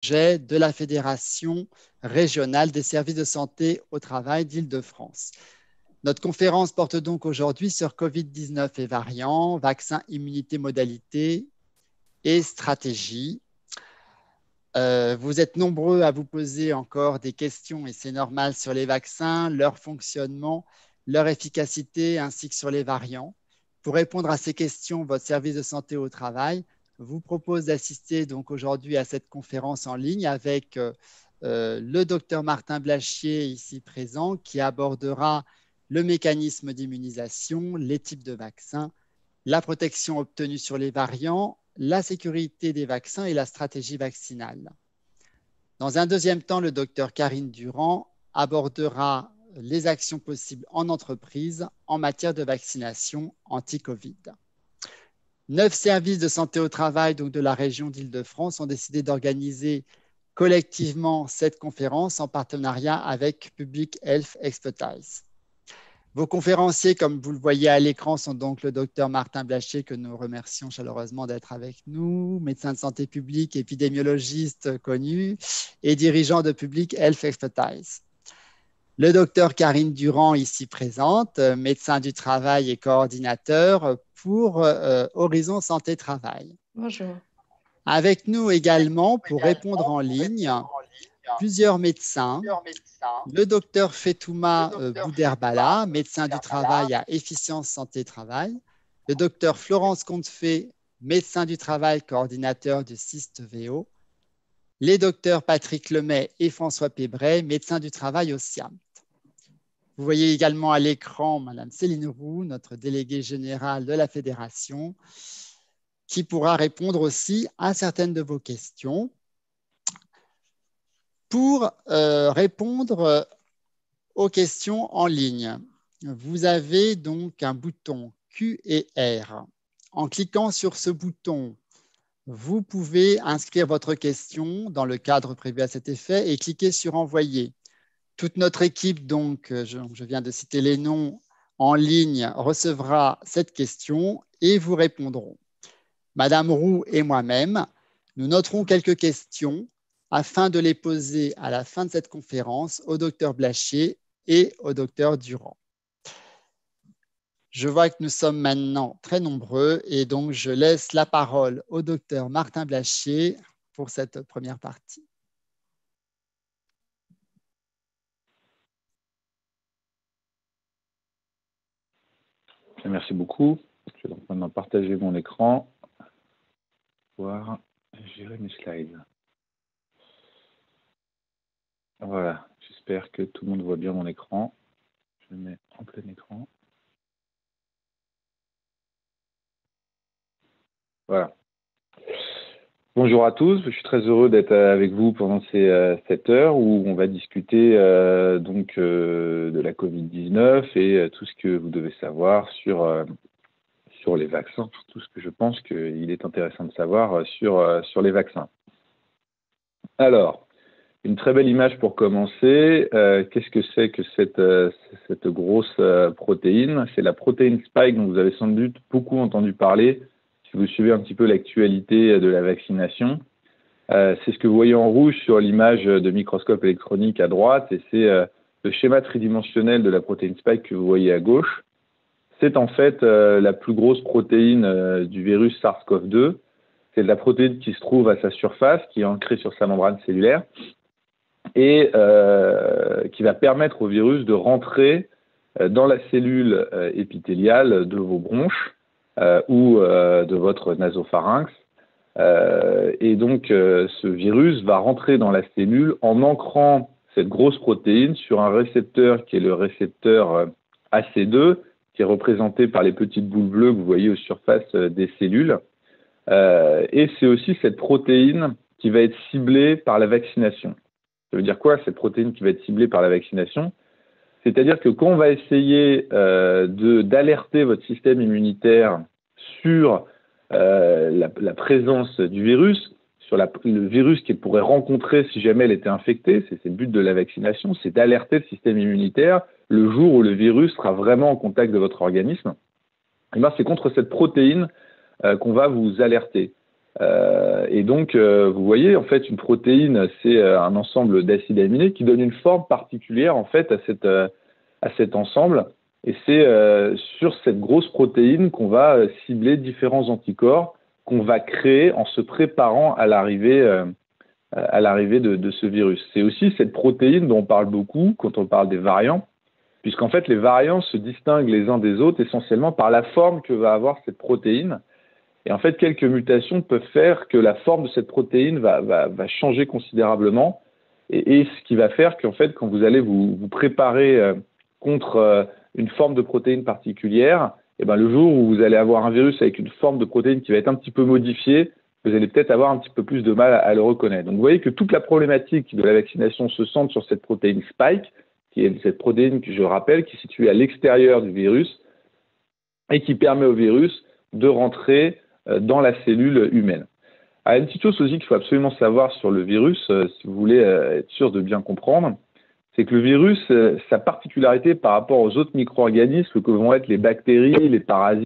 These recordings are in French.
de la Fédération régionale des services de santé au travail d'Île-de-France. Notre conférence porte donc aujourd'hui sur Covid-19 et variants, vaccins, immunité, modalités et stratégies. Vous êtes nombreux à vous poser encore des questions, et c'est normal, sur les vaccins, leur fonctionnement, leur efficacité, ainsi que sur les variants. Pour répondre à ces questions, votre service de santé au travail vous propose d'assister donc aujourd'hui à cette conférence en ligne avec le docteur Martin Blachier, ici présent, qui abordera le mécanisme d'immunisation, les types de vaccins, la protection obtenue sur les variants, la sécurité des vaccins et la stratégie vaccinale. Dans un deuxième temps, le docteur Karine Durand abordera les actions possibles en entreprise en matière de vaccination anti-Covid. 9 services de santé au travail donc de la région d'Île-de-France ont décidé d'organiser collectivement cette conférence en partenariat avec Public Health Expertise. Vos conférenciers, comme vous le voyez à l'écran, sont donc le docteur Martin Blachier, que nous remercions chaleureusement d'être avec nous, médecin de santé publique, épidémiologiste connu et dirigeant de Public Health Expertise. Le docteur Karine Durand, ici présente, médecin du travail et coordinateur pour Horizon Santé Travail. Bonjour. Avec nous également, pour répondre en ligne, plusieurs médecins. Le docteur Fetouma Bouderbala, médecin du travail à Efficience Santé Travail. Le docteur Florence Comtefait, médecin du travail, coordinateur du CIST-VO. Les docteurs Patrick Lemay et François Pébret, médecins du travail au SIAMT. Vous voyez également à l'écran Madame Céline Roux, notre déléguée générale de la Fédération, qui pourra répondre aussi à certaines de vos questions. Pour répondre aux questions en ligne, vous avez donc un bouton Q et R. En cliquant sur ce bouton, vous pouvez inscrire votre question dans le cadre prévu à cet effet et cliquer sur Envoyer. Toute notre équipe, donc, je viens de citer les noms, en ligne, recevra cette question et vous répondrons. Madame Roux et moi-même, nous noterons quelques questions afin de les poser à la fin de cette conférence au docteur Blachier et au docteur Durand. Je vois que nous sommes maintenant très nombreux et donc je laisse la parole au docteur Martin Blachier pour cette première partie. Merci beaucoup. Je vais donc maintenant partager mon écran pour pouvoir gérer mes slides. Voilà, j'espère que tout le monde voit bien mon écran. Je le mets en plein écran. Voilà. Bonjour à tous, je suis très heureux d'être avec vous pendant cette heure où on va discuter de la Covid-19 et tout ce que vous devez savoir sur les vaccins, tout ce que je pense qu'il est intéressant de savoir sur les vaccins. Alors, une très belle image pour commencer. Qu'est-ce que c'est que cette grosse protéine? C'est la protéine spike dont vous avez sans doute beaucoup entendu parler si vous suivez un petit peu l'actualité de la vaccination. C'est ce que vous voyez en rouge sur l'image de microscope électronique à droite et c'est le schéma tridimensionnel de la protéine spike que vous voyez à gauche. C'est en fait la plus grosse protéine du virus SARS-CoV-2. C'est de la protéine qui se trouve à sa surface, qui est ancrée sur sa membrane cellulaire et qui va permettre au virus de rentrer dans la cellule épithéliale de vos bronches ou de votre nasopharynx. Et donc, ce virus va rentrer dans la cellule en ancrant cette grosse protéine sur un récepteur qui est le récepteur AC2, qui est représenté par les petites boules bleues que vous voyez aux surfaces des cellules. Et c'est aussi cette protéine qui va être ciblée par la vaccination. Ça veut dire quoi, cette protéine qui va être ciblée par la vaccination? C'est-à-dire que quand on va essayer d'alerter votre système immunitaire sur la présence du virus, sur le virus qu'il pourrait rencontrer si jamais elle était infectée, c'est le but de la vaccination, c'est d'alerter le système immunitaire le jour où le virus sera vraiment en contact de votre organisme. Et bien, c'est contre cette protéine qu'on va vous alerter. Et donc, vous voyez, en fait, une protéine, c'est un ensemble d'acides aminés qui donne une forme particulière, en fait, à cet ensemble. Et c'est sur cette grosse protéine qu'on va cibler différents anticorps qu'on va créer en se préparant à l'arrivée de ce virus. C'est aussi cette protéine dont on parle beaucoup quand on parle des variants, puisqu'en fait, les variants se distinguent les uns des autres essentiellement par la forme que va avoir cette protéine. Et en fait, quelques mutations peuvent faire que la forme de cette protéine va changer considérablement. Et ce qui va faire qu'en fait, quand vous allez vous préparer contre une forme de protéine particulière, et ben, le jour où vous allez avoir un virus avec une forme de protéine qui va être un petit peu modifiée, vous allez peut-être avoir un petit peu plus de mal à le reconnaître. Donc vous voyez que toute la problématique de la vaccination se centre sur cette protéine spike, qui est cette protéine que je rappelle, qui est située à l'extérieur du virus et qui permet au virus de rentrer dans la cellule humaine. Une petite chose aussi qu'il faut absolument savoir sur le virus, si vous voulez être sûr de bien comprendre, c'est que le virus, sa particularité par rapport aux autres micro-organismes que vont être les bactéries, les parasites.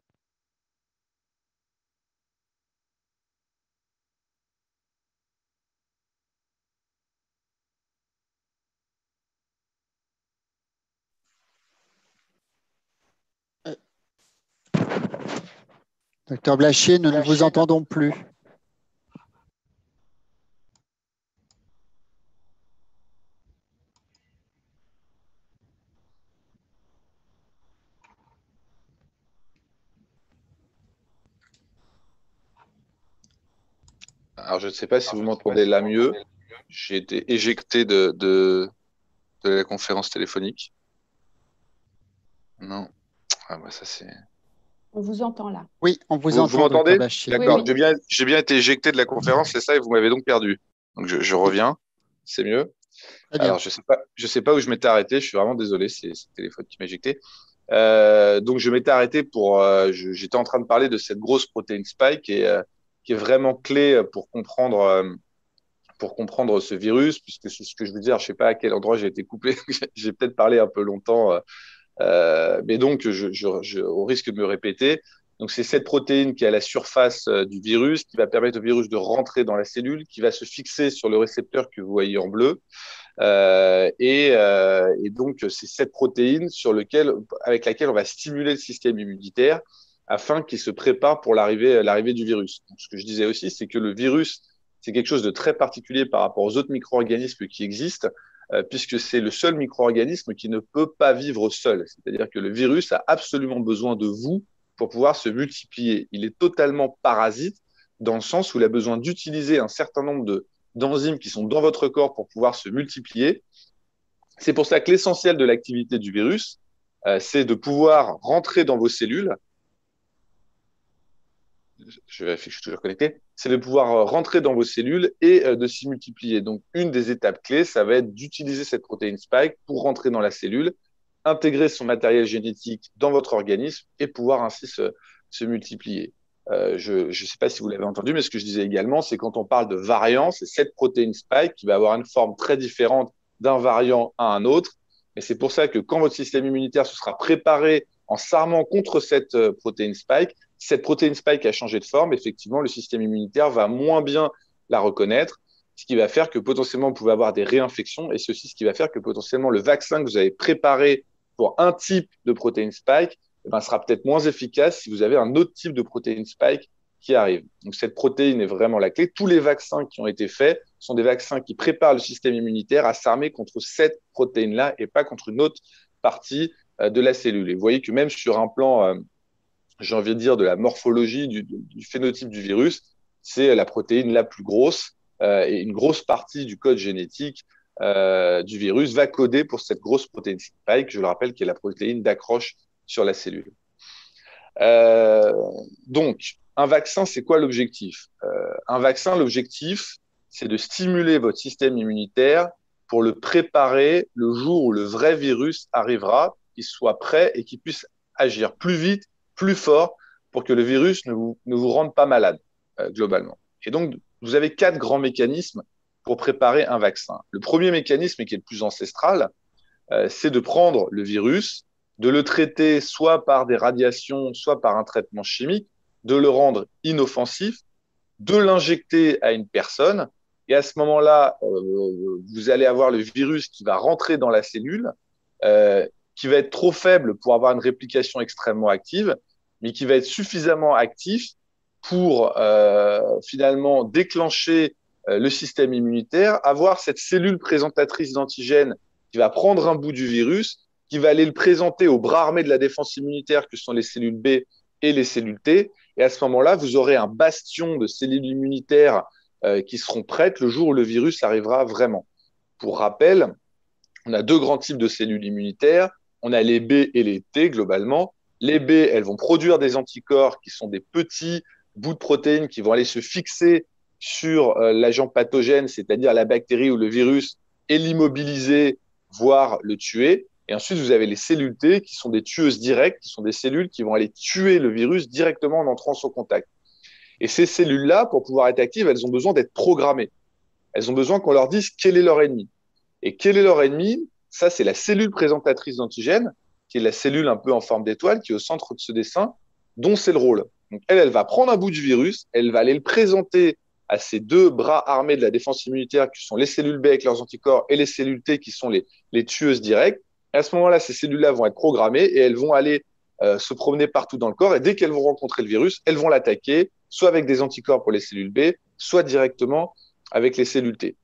Docteur Blachier, nous ne vous entendons plus. Alors, je ne sais pas si vous m'entendez là mieux. J'ai été éjecté de la conférence téléphonique. Non. Ah, bah, ça, c'est... On vous entend là. Oui, on vous Vous entend, m'entendez? docteur Blachier. D'accord. Oui, oui. J'ai bien été éjecté de la conférence, c'est ça, et vous m'avez donc perdu. Donc, je reviens. C'est mieux. Très bien. Alors, je sais pas où je m'étais arrêté. Je suis vraiment désolé. C'est le téléphone qui m'a éjecté. Donc, je m'étais arrêté j'étais en train de parler de cette grosse protéine spike qui est vraiment clé pour comprendre ce virus, puisque c'est ce que je veux dire. Je sais pas à quel endroit j'ai été coupé. J'ai peut-être parlé un peu longtemps. Mais donc, au risque de me répéter, donc c'est cette protéine qui est à la surface du virus, qui va permettre au virus de rentrer dans la cellule, qui va se fixer sur le récepteur que vous voyez en bleu. Et donc, c'est cette protéine avec laquelle on va stimuler le système immunitaire afin qu'il se prépare pour l'arrivée du virus. Donc, ce que je disais aussi, c'est que le virus, c'est quelque chose de très particulier par rapport aux autres micro-organismes qui existent, puisque c'est le seul micro-organisme qui ne peut pas vivre seul. C'est-à-dire que le virus a absolument besoin de vous pour pouvoir se multiplier. Il est totalement parasite dans le sens où il a besoin d'utiliser un certain nombre d'enzymes qui sont dans votre corps pour pouvoir se multiplier. C'est pour ça que l'essentiel de l'activité du virus, c'est de pouvoir rentrer dans vos cellules. Je vérifie que je suis toujours connecté. C'est de pouvoir rentrer dans vos cellules et de s'y multiplier. Donc, une des étapes clés, ça va être d'utiliser cette protéine spike pour rentrer dans la cellule, intégrer son matériel génétique dans votre organisme et pouvoir ainsi se multiplier. Je ne sais pas si vous l'avez entendu, mais ce que je disais également, c'est quand on parle de variant, c'est cette protéine spike qui va avoir une forme très différente d'un variant à un autre. Et c'est pour ça que quand votre système immunitaire se sera préparé en s'armant contre cette protéine spike a changé de forme, effectivement, le système immunitaire va moins bien la reconnaître, ce qui va faire que potentiellement vous pouvez avoir des réinfections, et c'est aussi ce qui va faire que potentiellement le vaccin que vous avez préparé pour un type de protéine spike sera peut-être moins efficace si vous avez un autre type de protéine spike qui arrive. Donc cette protéine est vraiment la clé. Tous les vaccins qui ont été faits sont des vaccins qui préparent le système immunitaire à s'armer contre cette protéine-là et pas contre une autre partie de la cellule. Et vous voyez que même sur un plan, j'ai envie de dire, de la morphologie, du phénotype du virus, c'est la protéine la plus grosse et une grosse partie du code génétique du virus va coder pour cette grosse protéine spike, je le rappelle, qui est la protéine d'accroche sur la cellule. Donc, un vaccin, c'est quoi l'objectif? Un vaccin, l'objectif, c'est de stimuler votre système immunitaire pour le préparer le jour où le vrai virus arrivera, qu'il soit prêt et qu'il puisse agir plus vite, plus fort, pour que le virus ne vous rende pas malade, globalement. Et donc, vous avez 4 grands mécanismes pour préparer un vaccin. Le premier mécanisme, et qui est le plus ancestral, c'est de prendre le virus, de le traiter soit par des radiations, soit par un traitement chimique, de le rendre inoffensif, de l'injecter à une personne. Et à ce moment-là, vous allez avoir le virus qui va rentrer dans la cellule, qui va être trop faible pour avoir une réplication extrêmement active, mais qui va être suffisamment actif pour finalement déclencher le système immunitaire, avoir cette cellule présentatrice d'antigènes qui va prendre un bout du virus, qui va aller le présenter au bras armé de la défense immunitaire, que sont les cellules B et les cellules T. Et à ce moment-là, vous aurez un bastion de cellules immunitaires qui seront prêtes le jour où le virus arrivera vraiment. Pour rappel, on a deux grands types de cellules immunitaires. On a les B et les T globalement. Les B, elles vont produire des anticorps qui sont des petits bouts de protéines qui vont aller se fixer sur l'agent pathogène, c'est-à-dire la bactérie ou le virus, et l'immobiliser, voire le tuer. Et ensuite, vous avez les cellules T qui sont des tueuses directes, qui sont des cellules qui vont aller tuer le virus directement en entrant en son contact. Et ces cellules-là, pour pouvoir être actives, elles ont besoin d'être programmées. Elles ont besoin qu'on leur dise quel est leur ennemi. Et quel est leur ennemi? Ça, c'est la cellule présentatrice d'antigènes, qui est la cellule un peu en forme d'étoile, qui est au centre de ce dessin, dont c'est le rôle. Donc, elle va prendre un bout du virus, elle va aller le présenter à ces deux bras armés de la défense immunitaire, qui sont les cellules B avec leurs anticorps et les cellules T, qui sont les tueuses directes. Et à ce moment-là, ces cellules-là vont être programmées et elles vont aller se promener partout dans le corps. Et dès qu'elles vont rencontrer le virus, elles vont l'attaquer, soit avec des anticorps pour les cellules B, soit directement avec les cellules T.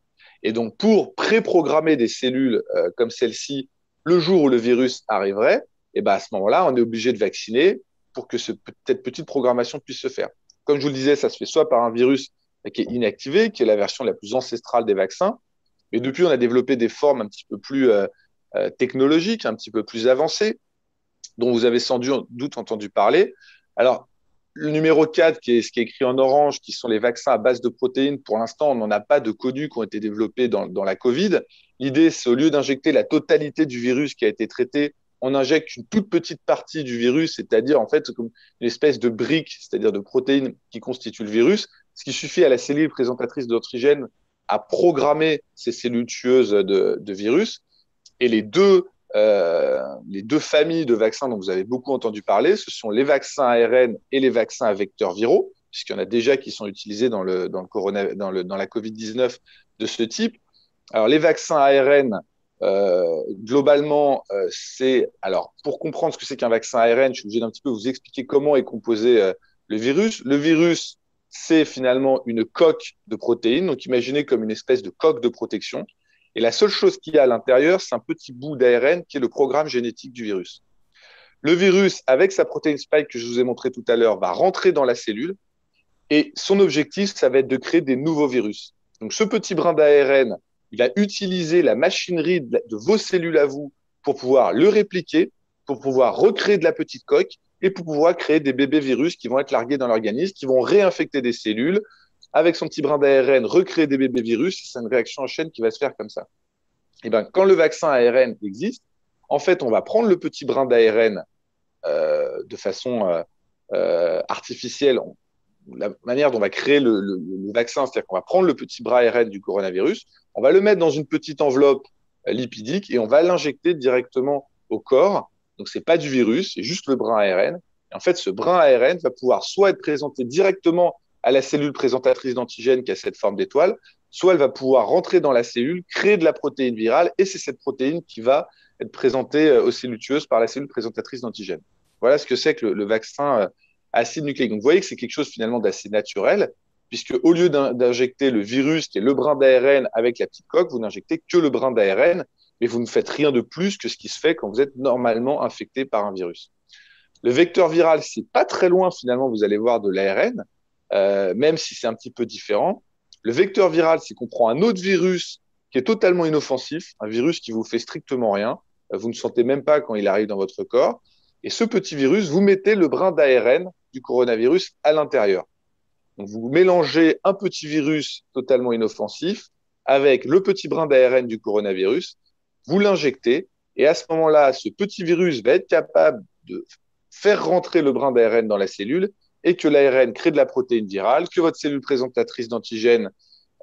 Et donc, pour préprogrammer des cellules comme celle-ci, le jour où le virus arriverait, et ben à ce moment-là, on est obligé de vacciner pour que cette petite programmation puisse se faire. Comme je vous le disais, ça se fait soit par un virus qui est inactivé, qui est la version la plus ancestrale des vaccins, mais depuis, on a développé des formes un petit peu plus technologiques, un petit peu plus avancées, dont vous avez sans doute entendu parler. Alors, le numéro 4, qui est ce qui est écrit en orange, qui sont les vaccins à base de protéines, pour l'instant, on n'en a pas de connus qui ont été développés dans la Covid. L'idée, c'est au lieu d'injecter la totalité du virus qui a été traité, on injecte une toute petite partie du virus, c'est-à-dire en fait comme une espèce de brique, c'est-à-dire de protéines qui constituent le virus, ce qui suffit à la cellule présentatrice d'antigènes à programmer ces cellules tueuses de virus. Et les deux familles de vaccins dont vous avez beaucoup entendu parler, ce sont les vaccins ARN et les vaccins à vecteurs viraux, puisqu'il y en a déjà qui sont utilisés dans la Covid-19 de ce type. Alors, les vaccins ARN, globalement, alors, pour comprendre ce que c'est qu'un vaccin ARN, je suis obligé d'un petit peu vous expliquer comment est composé le virus. Le virus, c'est finalement une coque de protéines, donc imaginez comme une espèce de coque de protection. Et la seule chose qu'il y a à l'intérieur, c'est un petit bout d'ARN qui est le programme génétique du virus. Le virus, avec sa protéine spike que je vous ai montré tout à l'heure, va rentrer dans la cellule et son objectif, ça va être de créer des nouveaux virus. Donc, ce petit brin d'ARN, il va utiliser la machinerie de vos cellules à vous pour pouvoir le répliquer, pour pouvoir recréer de la petite coque et pour pouvoir créer des bébés virus qui vont être largués dans l'organisme, qui vont réinfecter des cellules, avec son petit brin d'ARN, recréer des bébés virus, c'est une réaction en chaîne qui va se faire comme ça. Et ben, quand le vaccin ARN existe, en fait, on va prendre le petit brin d'ARN de façon artificielle, la manière dont on va créer le vaccin, c'est-à-dire qu'on va prendre le petit brin ARN du coronavirus, on va le mettre dans une petite enveloppe lipidique et on va l'injecter directement au corps. Donc, ce n'est pas du virus, c'est juste le brin ARN. Et en fait, ce brin ARN va pouvoir soit être présenté directement à la cellule présentatrice d'antigènes qui a cette forme d'étoile, soit elle va pouvoir rentrer dans la cellule, créer de la protéine virale, et c'est cette protéine qui va être présentée aux cellules tueuses par la cellule présentatrice d'antigènes. Voilà ce que c'est que le vaccin acide nucléique. Donc, vous voyez que c'est quelque chose finalement d'assez naturel, puisque au lieu d'injecter le virus, qui est le brin d'ARN avec la petite coque, vous n'injectez que le brin d'ARN, mais vous ne faites rien de plus que ce qui se fait quand vous êtes normalement infecté par un virus. Le vecteur viral, c'est pas très loin finalement, vous allez voir, de l'ARN, même si c'est un petit peu différent. Le vecteur viral, c'est qu'on prend un autre virus qui est totalement inoffensif, un virus qui vous fait strictement rien, vous ne sentez même pas quand il arrive dans votre corps, et ce petit virus, vous mettez le brin d'ARN du coronavirus à l'intérieur. Donc vous mélangez un petit virus totalement inoffensif avec le petit brin d'ARN du coronavirus, vous l'injectez, et à ce moment-là, ce petit virus va être capable de faire rentrer le brin d'ARN dans la cellule et que l'ARN crée de la protéine virale, que votre cellule présentatrice d'antigènes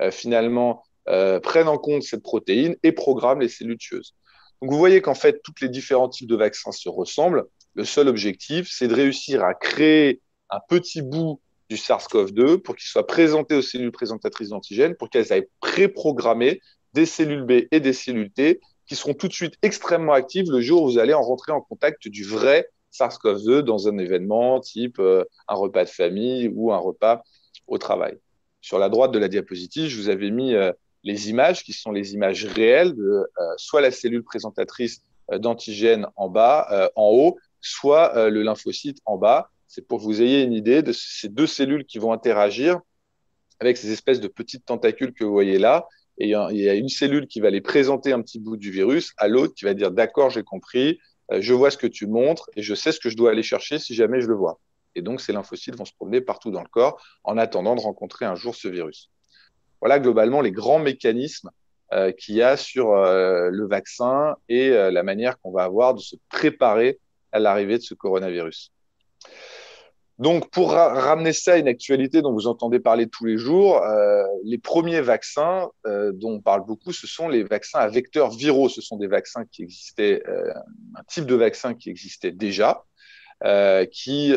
finalement prenne en compte cette protéine et programme les cellules tueuses. Donc vous voyez qu'en fait, tous les différents types de vaccins se ressemblent. Le seul objectif, c'est de réussir à créer un petit bout du SARS-CoV-2 pour qu'il soit présenté aux cellules présentatrices d'antigènes pour qu'elles aient préprogrammé des cellules B et des cellules T qui seront tout de suite extrêmement actives le jour où vous allez en rentrer en contact du vrai SARS-CoV-2 dans un événement type un repas de famille ou un repas au travail. Sur la droite de la diapositive, je vous avais mis les images qui sont les images réelles de soit la cellule présentatrice d'antigènes en bas, en haut, soit le lymphocyte en bas. C'est pour que vous ayez une idée de ces deux cellules qui vont interagir avec ces espèces de petites tentacules que vous voyez là. Et il y a une cellule qui va les présenter un petit bout du virus à l'autre qui va dire d'accord, j'ai compris, je vois ce que tu montres et je sais ce que je dois aller chercher si jamais je le vois. Et donc, ces lymphocytes vont se promener partout dans le corps en attendant de rencontrer un jour ce virus. Voilà globalement les grands mécanismes qu'il y a sur le vaccin et la manière qu'on va avoir de se préparer à l'arrivée de ce coronavirus. Donc, pour ramener ça à une actualité dont vous entendez parler tous les jours, les premiers vaccins dont on parle beaucoup, ce sont les vaccins à vecteurs viraux. Ce sont des vaccins qui existaient, un type de vaccin qui existait déjà, qui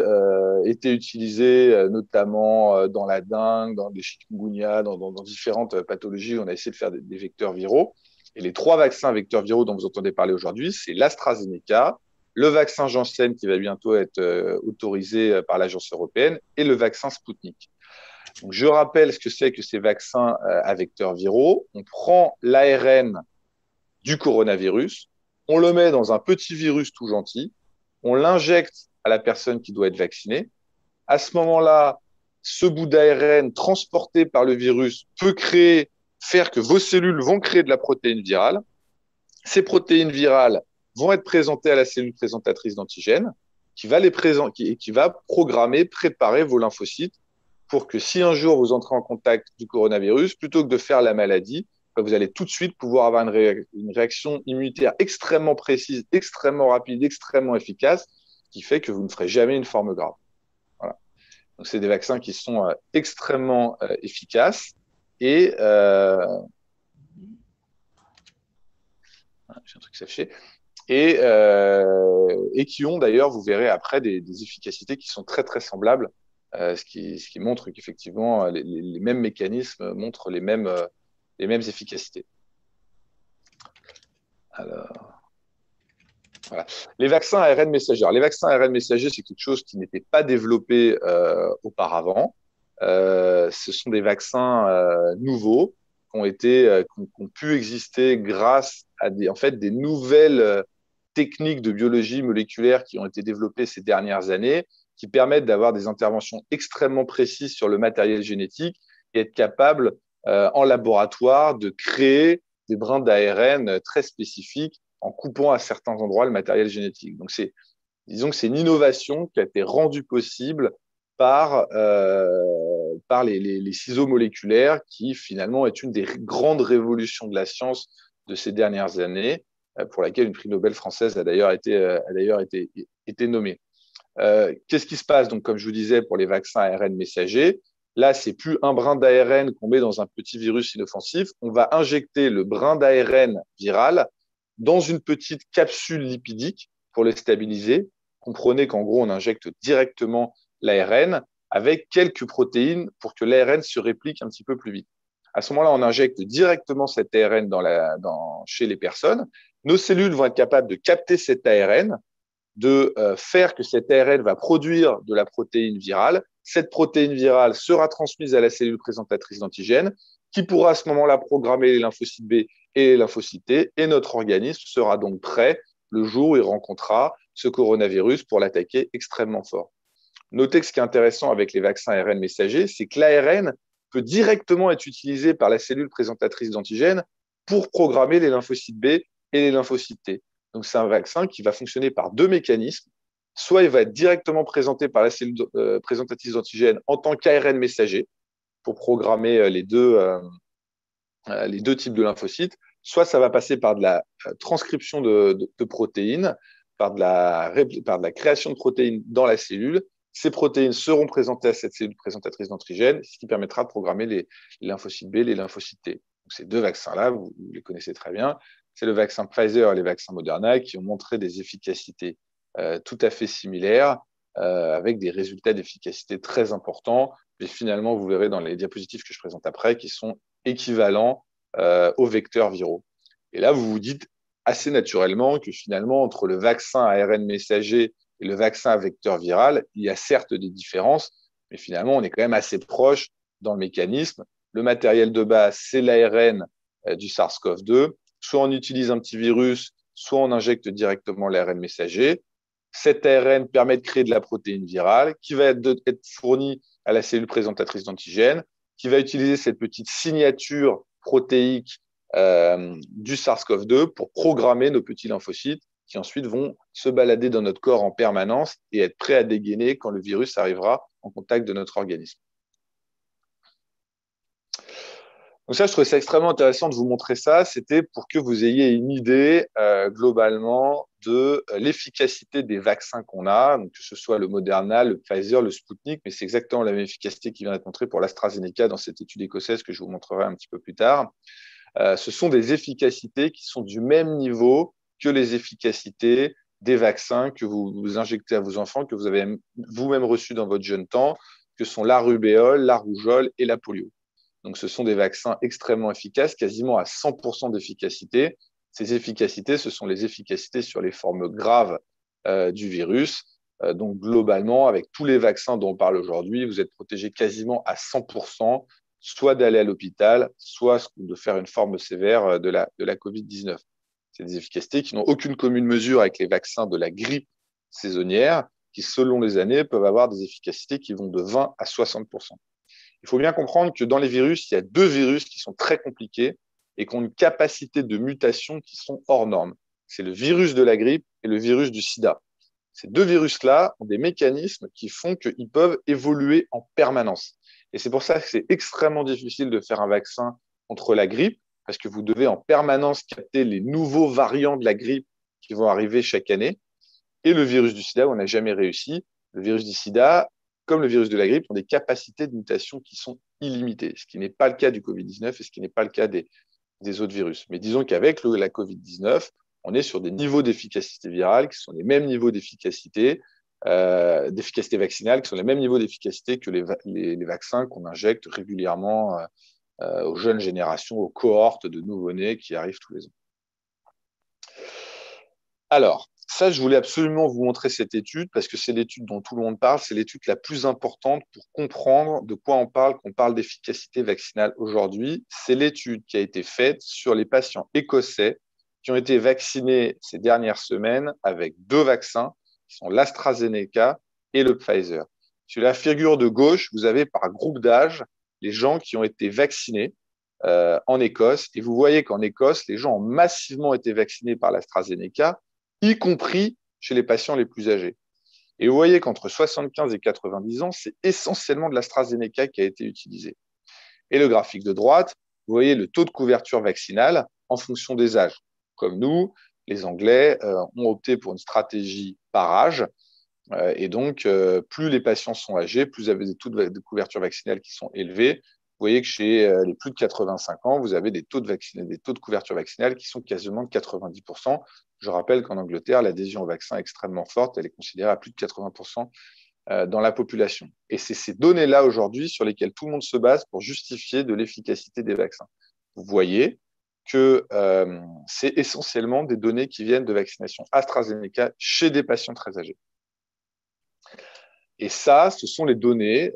étaient utilisés notamment dans la dengue, dans les chikungunya, dans différentes pathologies où on a essayé de faire des vecteurs viraux. Et les trois vaccins vecteurs viraux dont vous entendez parler aujourd'hui, c'est l'AstraZeneca, le vaccin Janssen qui va bientôt être autorisé par l'Agence européenne et le vaccin Sputnik. Donc, je rappelle ce que c'est que ces vaccins à vecteurs viraux. On prend l'ARN du coronavirus, on le met dans un petit virus tout gentil, on l'injecte à la personne qui doit être vaccinée. À ce moment-là, ce bout d'ARN transporté par le virus peut faire que vos cellules vont créer de la protéine virale. Ces protéines virales vont être présentées à la cellule présentatrice d'antigènes qui va programmer, préparer vos lymphocytes pour que si un jour vous entrez en contact du coronavirus, plutôt que de faire la maladie, vous allez tout de suite pouvoir avoir une réaction immunitaire extrêmement précise, extrêmement rapide, extrêmement efficace, qui fait que vous ne ferez jamais une forme grave. Voilà. Donc, c'est des vaccins qui sont extrêmement efficaces et j'ai un truc s'afficher. Et qui ont d'ailleurs, vous verrez après, des efficacités qui sont très très semblables, ce qui montre qu'effectivement les mêmes mécanismes montrent les mêmes efficacités. Alors, voilà. Les vaccins ARN messager. Alors, les vaccins ARN messager, c'est quelque chose qui n'était pas développé auparavant. Ce sont des vaccins nouveaux qui ont pu exister grâce à des nouvelles techniques de biologie moléculaire qui ont été développées ces dernières années, qui permettent d'avoir des interventions extrêmement précises sur le matériel génétique et être capable en laboratoire de créer des brins d'ARN très spécifiques en coupant à certains endroits le matériel génétique. Donc, disons que c'est une innovation qui a été rendue possible par les ciseaux moléculaires, qui finalement est une des grandes révolutions de la science de ces dernières années, pour laquelle une prix Nobel française a d'ailleurs été nommée. Qu'est-ce qui se passe donc, comme je vous disais, pour les vaccins ARN messagers? Là, c'est plus un brin d'ARN qu'on met dans un petit virus inoffensif. On va injecter le brin d'ARN viral dans une petite capsule lipidique pour le stabiliser. Comprenez qu'en gros, on injecte directement l'ARN avec quelques protéines pour que l'ARN se réplique un petit peu plus vite. À ce moment-là, on injecte directement cet ARN chez les personnes. Nos cellules vont être capables de capter cet ARN, de faire que cet ARN va produire de la protéine virale. Cette protéine virale sera transmise à la cellule présentatrice d'antigènes, qui pourra à ce moment-là programmer les lymphocytes B et les lymphocytes T, et notre organisme sera donc prêt le jour où il rencontrera ce coronavirus pour l'attaquer extrêmement fort. Notez que ce qui est intéressant avec les vaccins ARN messagers, c'est que l'ARN peut directement être utilisé par la cellule présentatrice d'antigènes pour programmer les lymphocytes B et les lymphocytes T. Donc, c'est un vaccin qui va fonctionner par deux mécanismes. Soit il va être directement présenté par la cellule présentatrice d'antigènes en tant qu'ARN messager pour programmer les deux types de lymphocytes, soit ça va passer par de la transcription de protéines, par de la création de protéines dans la cellule. Ces protéines seront présentées à cette cellule présentatrice d'antigènes, ce qui permettra de programmer les lymphocytes B et les lymphocytes T. Donc, ces deux vaccins-là, vous les connaissez très bien. C'est le vaccin Pfizer et les vaccins Moderna qui ont montré des efficacités tout à fait similaires avec des résultats d'efficacité très importants. Et finalement, vous verrez dans les diapositives que je présente après, qui sont équivalents aux vecteurs viraux. Et là, vous vous dites assez naturellement que finalement, entre le vaccin à ARN messager et le vaccin à vecteur viral, il y a certes des différences, mais finalement, on est quand même assez proche dans le mécanisme. Le matériel de base, c'est l'ARN du SARS-CoV-2. Soit on utilise un petit virus, soit on injecte directement l'ARN messager. Cet ARN permet de créer de la protéine virale qui va être fournie à la cellule présentatrice d'antigènes, qui va utiliser cette petite signature protéique du SARS-CoV-2 pour programmer nos petits lymphocytes qui ensuite vont se balader dans notre corps en permanence et être prêts à dégainer quand le virus arrivera en contact de notre organisme. Donc ça, je trouvais ça extrêmement intéressant de vous montrer ça. C'était pour que vous ayez une idée globalement de l'efficacité des vaccins qu'on a, donc que ce soit le Moderna, le Pfizer, le Sputnik, mais c'est exactement la même efficacité qui vient d'être montrée pour l'AstraZeneca dans cette étude écossaise que je vous montrerai un petit peu plus tard. Ce sont des efficacités qui sont du même niveau que les efficacités des vaccins que vous injectez à vos enfants, que vous avez vous-même reçus dans votre jeune temps, que sont la rubéole, la rougeole et la polio. Donc, ce sont des vaccins extrêmement efficaces, quasiment à 100% d'efficacité. Ces efficacités, ce sont les efficacités sur les formes graves du virus. Donc, globalement, avec tous les vaccins dont on parle aujourd'hui, vous êtes protégé quasiment à 100%, soit d'aller à l'hôpital, soit de faire une forme sévère de la COVID-19. C'est des efficacités qui n'ont aucune commune mesure avec les vaccins de la grippe saisonnière, qui, selon les années, peuvent avoir des efficacités qui vont de 20 à 60%. Il faut bien comprendre que dans les virus, il y a deux virus qui sont très compliqués et qui ont une capacité de mutation qui sont hors normes. C'est le virus de la grippe et le virus du sida. Ces deux virus-là ont des mécanismes qui font qu'ils peuvent évoluer en permanence. Et c'est pour ça que c'est extrêmement difficile de faire un vaccin contre la grippe, parce que vous devez en permanence capter les nouveaux variants de la grippe qui vont arriver chaque année. Et le virus du sida, on n'a jamais réussi. Le virus du sida, comme le virus de la grippe, ont des capacités de mutation qui sont illimitées, ce qui n'est pas le cas du Covid-19 et ce qui n'est pas le cas des autres virus. Mais disons qu'avec la Covid-19, on est sur des niveaux d'efficacité virale qui sont les mêmes niveaux d'efficacité vaccinale, qui sont les mêmes niveaux d'efficacité que les vaccins qu'on injecte régulièrement aux jeunes générations, aux cohortes de nouveau-nés qui arrivent tous les ans. Alors, ça, je voulais absolument vous montrer cette étude parce que c'est l'étude dont tout le monde parle. C'est l'étude la plus importante pour comprendre de quoi on parle quand on parle d'efficacité vaccinale aujourd'hui. C'est l'étude qui a été faite sur les patients écossais qui ont été vaccinés ces dernières semaines avec deux vaccins, qui sont l'AstraZeneca et le Pfizer. Sur la figure de gauche, vous avez par groupe d'âge les gens qui ont été vaccinés en Écosse. Et vous voyez qu'en Écosse, les gens ont massivement été vaccinés par l'AstraZeneca, y compris chez les patients les plus âgés. Et vous voyez qu'entre 75 et 90 ans, c'est essentiellement de l'AstraZeneca qui a été utilisé. Et le graphique de droite, vous voyez le taux de couverture vaccinale en fonction des âges. Comme nous, les Anglais ont opté pour une stratégie par âge. Et donc, plus les patients sont âgés, plus vous avez des taux de couverture vaccinale qui sont élevés. Vous voyez que chez les plus de 85 ans, vous avez des taux de couverture vaccinale qui sont quasiment de 90%. Je rappelle qu'en Angleterre, l'adhésion au vaccin est extrêmement forte. Elle est considérée à plus de 80% dans la population. Et c'est ces données-là aujourd'hui sur lesquelles tout le monde se base pour justifier de l'efficacité des vaccins. Vous voyez que c'est essentiellement des données qui viennent de vaccination AstraZeneca chez des patients très âgés. Et ça, ce sont les données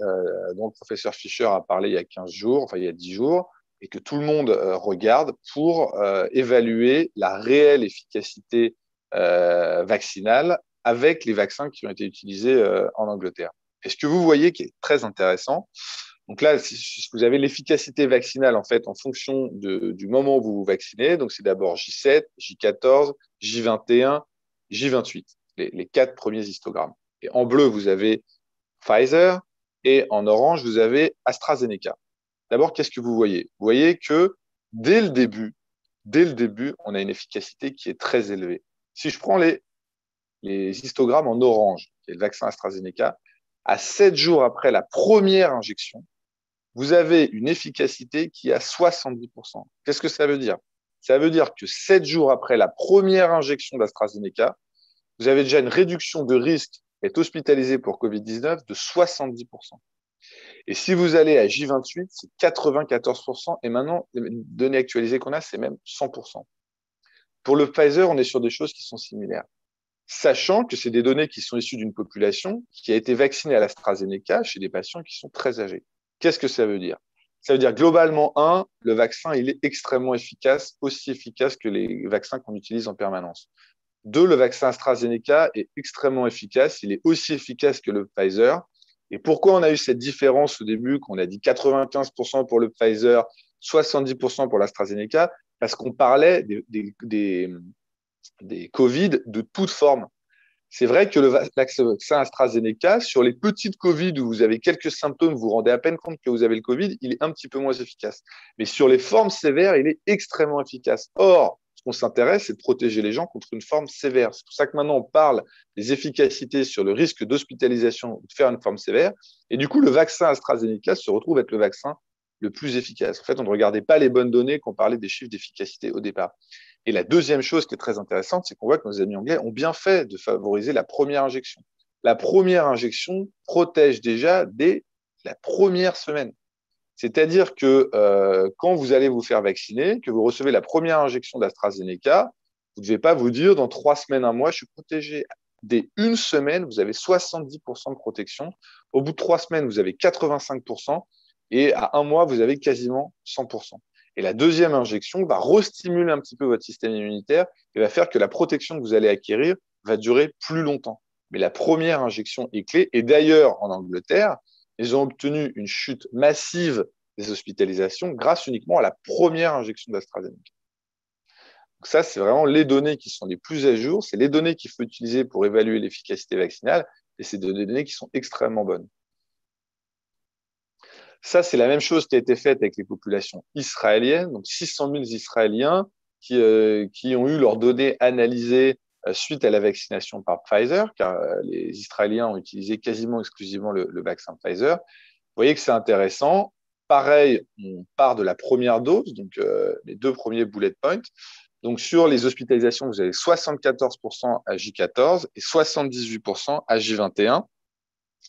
dont le professeur Fischer a parlé il y a 15 jours, enfin il y a 10 jours, et que tout le monde regarde pour évaluer la réelle efficacité vaccinale avec les vaccins qui ont été utilisés en Angleterre. Et ce que vous voyez qui est très intéressant, donc là, vous avez l'efficacité vaccinale en fait en fonction du moment où vous vous vaccinez. Donc c'est d'abord J7, J14, J21, J28, les 4 premiers histogrammes. Et en bleu, vous avez Pfizer et en orange, vous avez AstraZeneca. D'abord, qu'est-ce que vous voyez? Vous voyez que dès le début, on a une efficacité qui est très élevée. Si je prends les histogrammes en orange, qui est le vaccin AstraZeneca, à 7 jours après la première injection, vous avez une efficacité qui est à 70%. Qu'est-ce que ça veut dire? Ça veut dire que 7 jours après la première injection d'AstraZeneca, vous avez déjà une réduction de risque est hospitalisé pour Covid-19 de 70%. Et si vous allez à J28, c'est 94%. Et maintenant, les données actualisées qu'on a, c'est même 100%. Pour le Pfizer, on est sur des choses qui sont similaires. Sachant que c'est des données qui sont issues d'une population qui a été vaccinée à l'AstraZeneca chez des patients qui sont très âgés. Qu'est-ce que ça veut dire? Ça veut dire globalement, le vaccin, il est extrêmement efficace, aussi efficace que les vaccins qu'on utilise en permanence. 2, le vaccin AstraZeneca est extrêmement efficace, il est aussi efficace que le Pfizer. Et pourquoi on a eu cette différence au début, qu'on a dit 95% pour le Pfizer, 70% pour l'AstraZeneca? Parce qu'on parlait des Covid de toute forme. C'est vrai que le vaccin AstraZeneca, sur les petites Covid où vous avez quelques symptômes, vous vous rendez à peine compte que vous avez le Covid, il est un petit peu moins efficace. Mais sur les formes sévères, il est extrêmement efficace. Or, ce qu'on s'intéresse, c'est de protéger les gens contre une forme sévère. C'est pour ça que maintenant, on parle des efficacités sur le risque d'hospitalisation ou de faire une forme sévère. Et du coup, le vaccin AstraZeneca se retrouve être le vaccin le plus efficace. En fait, on ne regardait pas les bonnes données quand on parlait des chiffres d'efficacité au départ. Et la deuxième chose qui est très intéressante, c'est qu'on voit que nos amis anglais ont bien fait de favoriser la première injection. La première injection protège déjà dès la première semaine. C'est-à-dire que quand vous allez vous faire vacciner, que vous recevez la première injection d'AstraZeneca, vous ne devez pas vous dire dans 3 semaines, 1 mois, je suis protégé. Dès 1 semaine, vous avez 70% de protection. Au bout de 3 semaines, vous avez 85%. Et à 1 mois, vous avez quasiment 100%. Et la deuxième injection va restimuler un petit peu votre système immunitaire et va faire que la protection que vous allez acquérir va durer plus longtemps. Mais la première injection est clé. Et d'ailleurs, en Angleterre, ils ont obtenu une chute massive des hospitalisations grâce uniquement à la première injection d'AstraZeneca. Donc ça, c'est vraiment les données qui sont les plus à jour. C'est les données qu'il faut utiliser pour évaluer l'efficacité vaccinale. Et c'est des données qui sont extrêmement bonnes. Ça, c'est la même chose qui a été faite avec les populations israéliennes. Donc, 600 000 Israéliens qui ont eu leurs données analysées suite à la vaccination par Pfizer, car les Israéliens ont utilisé quasiment exclusivement le vaccin Pfizer. Vous voyez que c'est intéressant. Pareil, on part de la première dose, donc les 2 premiers bullet points. Donc, sur les hospitalisations, vous avez 74% à J14 et 78% à J21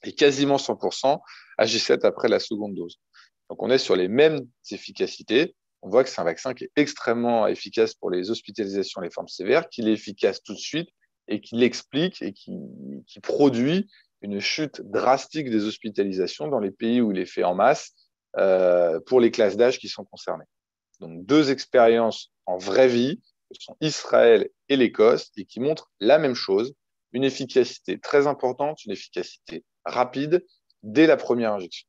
et quasiment 100% à J7 après la seconde dose. Donc, on est sur les mêmes efficacités. On voit que c'est un vaccin qui est extrêmement efficace pour les hospitalisations et les formes sévères, qu'il est efficace tout de suite et qu'il explique et qui produit une chute drastique des hospitalisations dans les pays où il est fait en masse pour les classes d'âge qui sont concernées. Donc, 2 expériences en vraie vie, que sont Israël et l'Écosse, et qui montrent la même chose, une efficacité très importante, une efficacité rapide dès la première injection,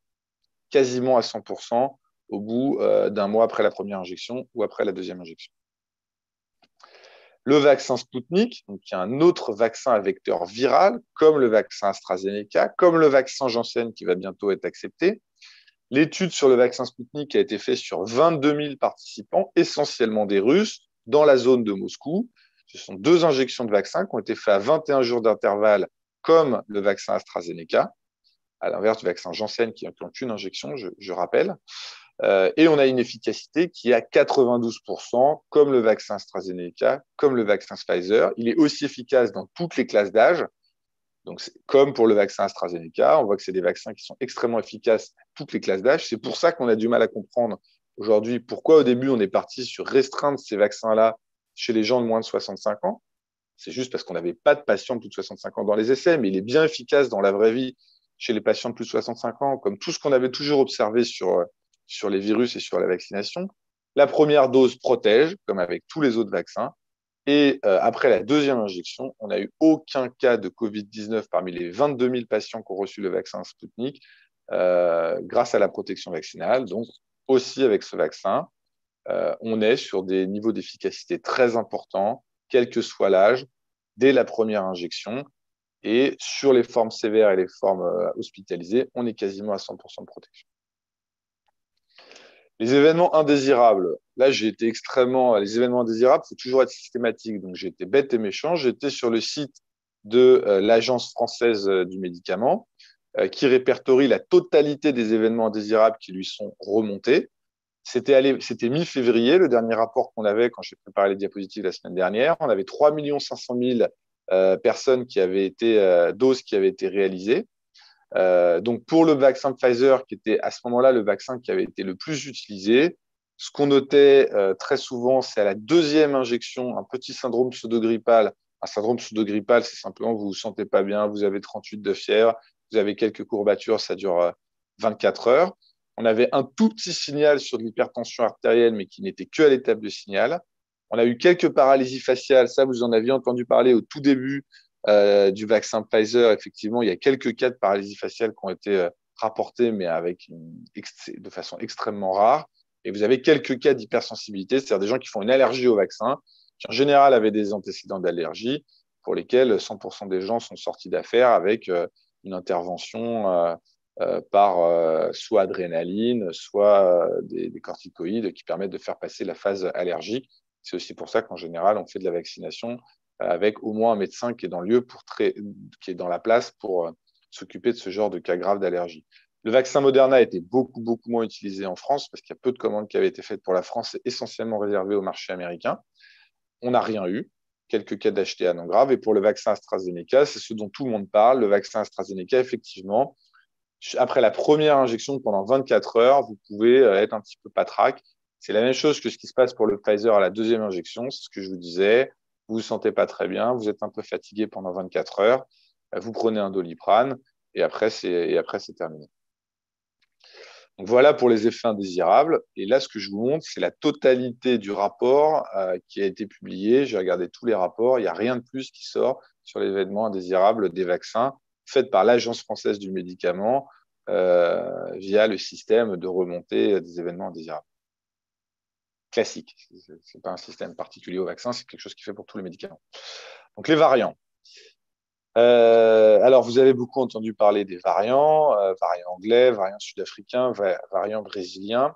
quasiment à 100% au bout d'1 mois après la première injection ou après la deuxième injection. Le vaccin Sputnik, donc, qui est un autre vaccin à vecteur viral, comme le vaccin AstraZeneca, comme le vaccin Janssen qui va bientôt être accepté. L'étude sur le vaccin Sputnik a été faite sur 22 000 participants, essentiellement des Russes, dans la zone de Moscou. Ce sont 2 injections de vaccin qui ont été faites à 21 jours d'intervalle, comme le vaccin AstraZeneca, à l'inverse du vaccin Janssen qui n'a qu'une injection, je rappelle. Et on a une efficacité qui est à 92%, comme le vaccin AstraZeneca, comme le vaccin Pfizer. Il est aussi efficace dans toutes les classes d'âge. Donc, comme pour le vaccin AstraZeneca, on voit que c'est des vaccins qui sont extrêmement efficaces à toutes les classes d'âge. C'est pour ça qu'on a du mal à comprendre aujourd'hui pourquoi au début on est parti sur restreindre ces vaccins-là chez les gens de moins de 65 ans. C'est juste parce qu'on n'avait pas de patients de plus de 65 ans dans les essais, mais il est bien efficace dans la vraie vie chez les patients de plus de 65 ans, comme tout ce qu'on avait toujours observé sur les virus et sur la vaccination. La première dose protège, comme avec tous les autres vaccins. Et après la deuxième injection, on n'a eu aucun cas de Covid-19 parmi les 22 000 patients qui ont reçu le vaccin Sputnik grâce à la protection vaccinale. Donc, aussi avec ce vaccin, on est sur des niveaux d'efficacité très importants, quel que soit l'âge, dès la première injection. Et sur les formes sévères et les formes hospitalisées, on est quasiment à 100% de protection. Les événements indésirables. Là, j'ai été les événements indésirables, il faut toujours être systématique. Donc, j'ai été bête et méchant. J'étais sur le site de l'Agence française du médicament qui répertorie la totalité des événements indésirables qui lui sont remontés. C'était mi-février, le dernier rapport qu'on avait quand j'ai préparé les diapositives la semaine dernière. On avait 3 500 000 personnes doses qui avaient été réalisées. Donc, pour le vaccin Pfizer, qui était à ce moment-là le vaccin qui avait été le plus utilisé, ce qu'on notait très souvent, c'est à la deuxième injection, un petit syndrome pseudo-grippal. Un syndrome pseudo-grippal, c'est simplement vous ne vous sentez pas bien, vous avez 38 de fièvre, vous avez quelques courbatures, ça dure 24 heures. On avait un tout petit signal sur de l'hypertension artérielle, mais qui n'était que à l'étape de signal. On a eu quelques paralysies faciales, ça vous en aviez entendu parler au tout début du vaccin Pfizer. Effectivement, il y a quelques cas de paralysie faciale qui ont été rapportés, mais de façon extrêmement rare. Et vous avez quelques cas d'hypersensibilité, c'est-à-dire des gens qui font une allergie au vaccin, qui en général avaient des antécédents d'allergie, pour lesquels 100% des gens sont sortis d'affaire avec une intervention par soit adrénaline, soit des corticoïdes qui permettent de faire passer la phase allergique. C'est aussi pour ça qu'en général, on fait de la vaccination avec au moins un médecin qui est dans le lieu qui est dans la place pour s'occuper de ce genre de cas graves d'allergie. Le vaccin Moderna a été beaucoup moins utilisé en France parce qu'il y a peu de commandes qui avaient été faites pour la France, et essentiellement réservé au marché américain. On n'a rien eu, quelques cas d'HTA non graves. Et pour le vaccin AstraZeneca, c'est ce dont tout le monde parle. Le vaccin AstraZeneca, effectivement, après la première injection pendant 24 heures, vous pouvez être un petit peu patraque. C'est la même chose que ce qui se passe pour le Pfizer à la deuxième injection, c'est ce que je vous disais. Vous ne vous sentez pas très bien, vous êtes un peu fatigué pendant 24 heures, vous prenez un Doliprane et après, c'est terminé. Donc voilà pour les effets indésirables. Et là, ce que je vous montre, c'est la totalité du rapport qui a été publié. J'ai regardé tous les rapports. Il n'y a rien de plus qui sort sur l'événement indésirable des vaccins faits par l'Agence française du médicament via le système de remontée des événements indésirables. Classique. Ce n'est pas un système particulier au vaccin, c'est quelque chose qui fait pour tous les médicaments. Donc les variants. Alors, vous avez beaucoup entendu parler des variants, variant anglais, variant sud-africain, variant brésilien.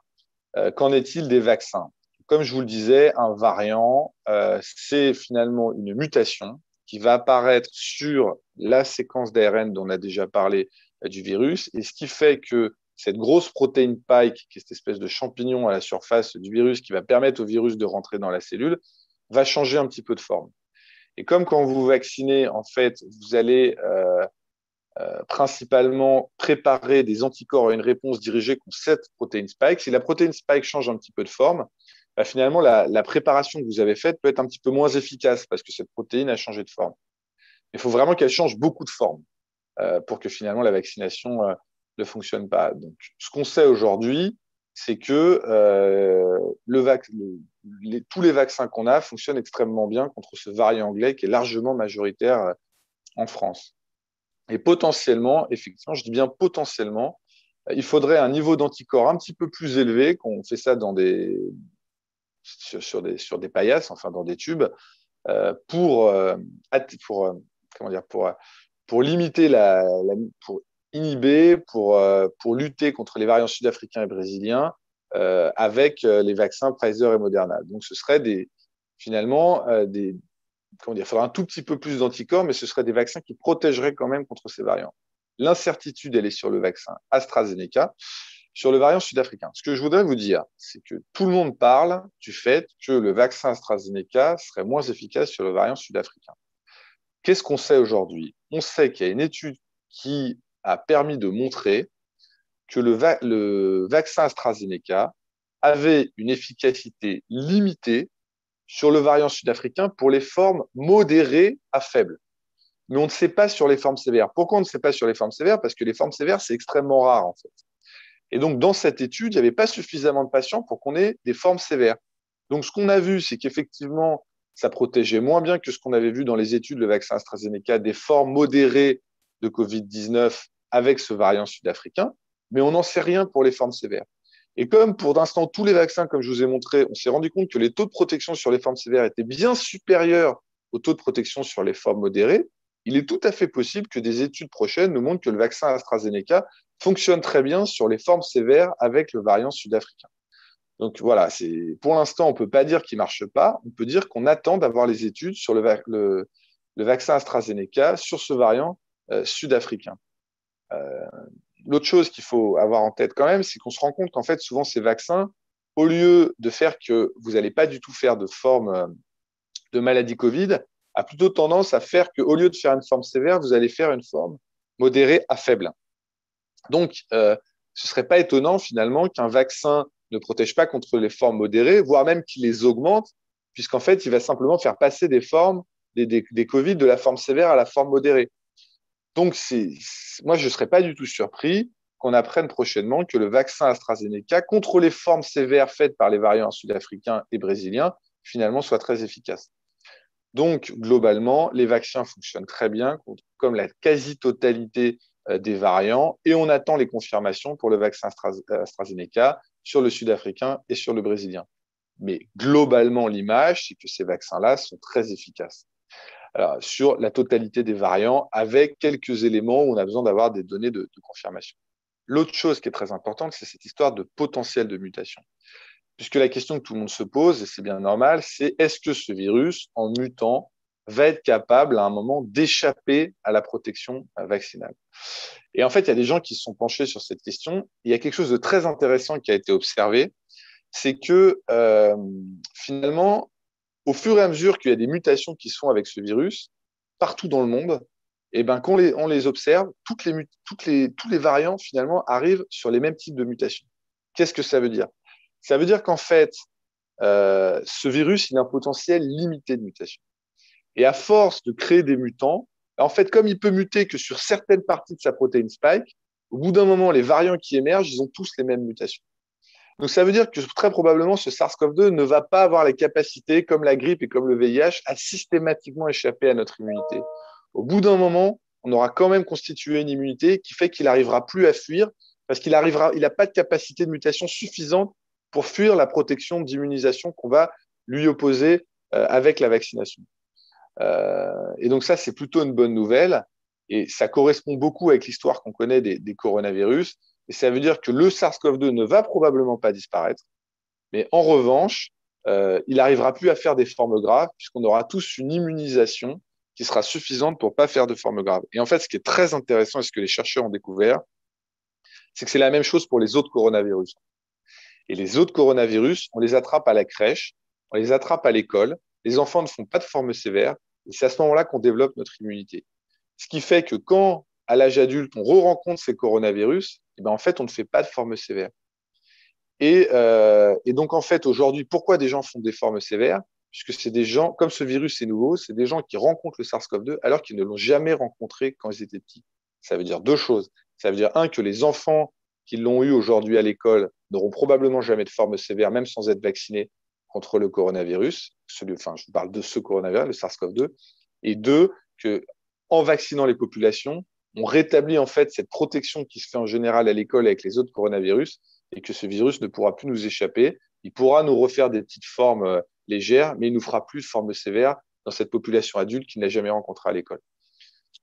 Qu'en est-il des vaccins? Comme je vous le disais, un variant, c'est finalement une mutation qui va apparaître sur la séquence d'ARN dont on a déjà parlé du virus, et ce qui fait que cette grosse protéine Spike, qui est cette espèce de champignon à la surface du virus qui va permettre au virus de rentrer dans la cellule, va changer un petit peu de forme. Et comme quand vous vaccinez, en fait, vous allez principalement préparer des anticorps à une réponse dirigée contre cette protéine Spike, si la protéine Spike change un petit peu de forme, bah finalement, la préparation que vous avez faite peut être un petit peu moins efficace parce que cette protéine a changé de forme. Il faut vraiment qu'elle change beaucoup de forme pour que finalement la vaccination ne fonctionne pas. Donc, ce qu'on sait aujourd'hui, c'est que tous les vaccins qu'on a fonctionnent extrêmement bien contre ce variant anglais qui est largement majoritaire en France. Et potentiellement, effectivement, je dis bien potentiellement, il faudrait un niveau d'anticorps un petit peu plus élevé, qu'on fait ça sur des paillasses, enfin dans des tubes, pour limiter pour inhiber, pour lutter contre les variants sud-africains et brésiliens avec les vaccins Pfizer et Moderna. Donc, ce serait finalement il faudra un tout petit peu plus d'anticorps, mais ce seraient des vaccins qui protégeraient quand même contre ces variants. L'incertitude, elle est sur le vaccin AstraZeneca, sur le variant sud-africain. Ce que je voudrais vous dire, c'est que tout le monde parle du fait que le vaccin AstraZeneca serait moins efficace sur le variant sud-africain. Qu'est-ce qu'on sait aujourd'hui? On sait qu'il y a une étude qui a permis de montrer que le vaccin AstraZeneca avait une efficacité limitée sur le variant sud-africain pour les formes modérées à faibles. Mais on ne sait pas sur les formes sévères. Pourquoi on ne sait pas sur les formes sévères? Parce que les formes sévères, c'est extrêmement rare, en fait. Et donc, dans cette étude, il n'y avait pas suffisamment de patients pour qu'on ait des formes sévères. Donc, ce qu'on a vu, c'est qu'effectivement, ça protégeait moins bien que ce qu'on avait vu dans les études, le vaccin AstraZeneca, des formes modérées de Covid-19 avec ce variant sud-africain, mais on n'en sait rien pour les formes sévères. Et comme pour l'instant, tous les vaccins, comme je vous ai montré, on s'est rendu compte que les taux de protection sur les formes sévères étaient bien supérieurs aux taux de protection sur les formes modérées, il est tout à fait possible que des études prochaines nous montrent que le vaccin AstraZeneca fonctionne très bien sur les formes sévères avec le variant sud-africain. Donc voilà, pour l'instant, on ne peut pas dire qu'il ne marche pas, on peut dire qu'on attend d'avoir les études sur le vaccin AstraZeneca sur ce variant sud-africain. L'autre chose qu'il faut avoir en tête quand même, c'est qu'on se rend compte qu'en fait, souvent, ces vaccins, au lieu de faire que vous n'allez pas du tout faire de forme de maladie Covid, a plutôt tendance à faire qu'au lieu de faire une forme sévère, vous allez faire une forme modérée à faible. Donc, ce ne serait pas étonnant finalement qu'un vaccin ne protège pas contre les formes modérées, voire même qu'il les augmente, puisqu'en fait, il va simplement faire passer des formes, des Covid de la forme sévère à la forme modérée. Donc, moi, je ne serais pas du tout surpris qu'on apprenne prochainement que le vaccin AstraZeneca contre les formes sévères faites par les variants sud-africains et brésiliens, finalement, soit très efficace. Donc, globalement, les vaccins fonctionnent très bien, comme la quasi-totalité des variants, et on attend les confirmations pour le vaccin AstraZeneca sur le sud-africain et sur le brésilien. Mais globalement, l'image, c'est que ces vaccins-là sont très efficaces. Alors, sur la totalité des variants, avec quelques éléments où on a besoin d'avoir des données de confirmation. L'autre chose qui est très importante, c'est cette histoire de potentiel de mutation. Puisque la question que tout le monde se pose, et c'est bien normal, c'est est-ce que ce virus, en mutant, va être capable à un moment d'échapper à la protection vaccinale? Et en fait, il y a des gens qui se sont penchés sur cette question. Il y a quelque chose de très intéressant qui a été observé, c'est que finalement, au fur et à mesure qu'il y a des mutations qui sont avec ce virus, partout dans le monde, et ben, quand on les observe, tous les variants finalement arrivent sur les mêmes types de mutations. Qu'est-ce que ça veut dire? Ça veut dire qu'en fait, ce virus, il a un potentiel limité de mutation. Et à force de créer des mutants, en fait, comme il peut muter que sur certaines parties de sa protéine spike, au bout d'un moment, les variants qui émergent, ils ont tous les mêmes mutations. Donc, ça veut dire que très probablement, ce SARS-CoV-2 ne va pas avoir la capacité, comme la grippe et comme le VIH, à systématiquement échapper à notre immunité. Au bout d'un moment, on aura quand même constitué une immunité qui fait qu'il n'arrivera plus à fuir parce qu'il n'a pas de capacité de mutation suffisante pour fuir la protection d'immunisation qu'on va lui opposer avec la vaccination. Et donc ça, c'est plutôt une bonne nouvelle. Et ça correspond beaucoup avec l'histoire qu'on connaît des coronavirus. Et ça veut dire que le SARS-CoV-2 ne va probablement pas disparaître. Mais en revanche, il n'arrivera plus à faire des formes graves puisqu'on aura tous une immunisation qui sera suffisante pour ne pas faire de formes graves. Et en fait, ce qui est très intéressant et ce que les chercheurs ont découvert, c'est que c'est la même chose pour les autres coronavirus. Et les autres coronavirus, on les attrape à la crèche, on les attrape à l'école, les enfants ne font pas de forme sévère, et c'est à ce moment-là qu'on développe notre immunité. Ce qui fait que quand, à l'âge adulte, on re-rencontre ces coronavirus, et ben en fait, on ne fait pas de forme sévère. Et donc, en fait, aujourd'hui, pourquoi des gens font des formes sévères? Puisque c'est des gens, comme ce virus est nouveau, c'est des gens qui rencontrent le SARS-CoV-2 alors qu'ils ne l'ont jamais rencontré quand ils étaient petits. Ça veut dire deux choses. Ça veut dire, un, que les enfants qui l'ont eu aujourd'hui à l'école n'auront probablement jamais de forme sévère, même sans être vaccinés contre le coronavirus. Je vous parle de ce coronavirus, le SARS-CoV-2. Et deux, que en vaccinant les populations, on rétablit en fait cette protection qui se fait en général à l'école avec les autres coronavirus et que ce virus ne pourra plus nous échapper. Il pourra nous refaire des petites formes légères, mais il ne nous fera plus de formes sévères dans cette population adulte qu'il n'a jamais rencontrée à l'école.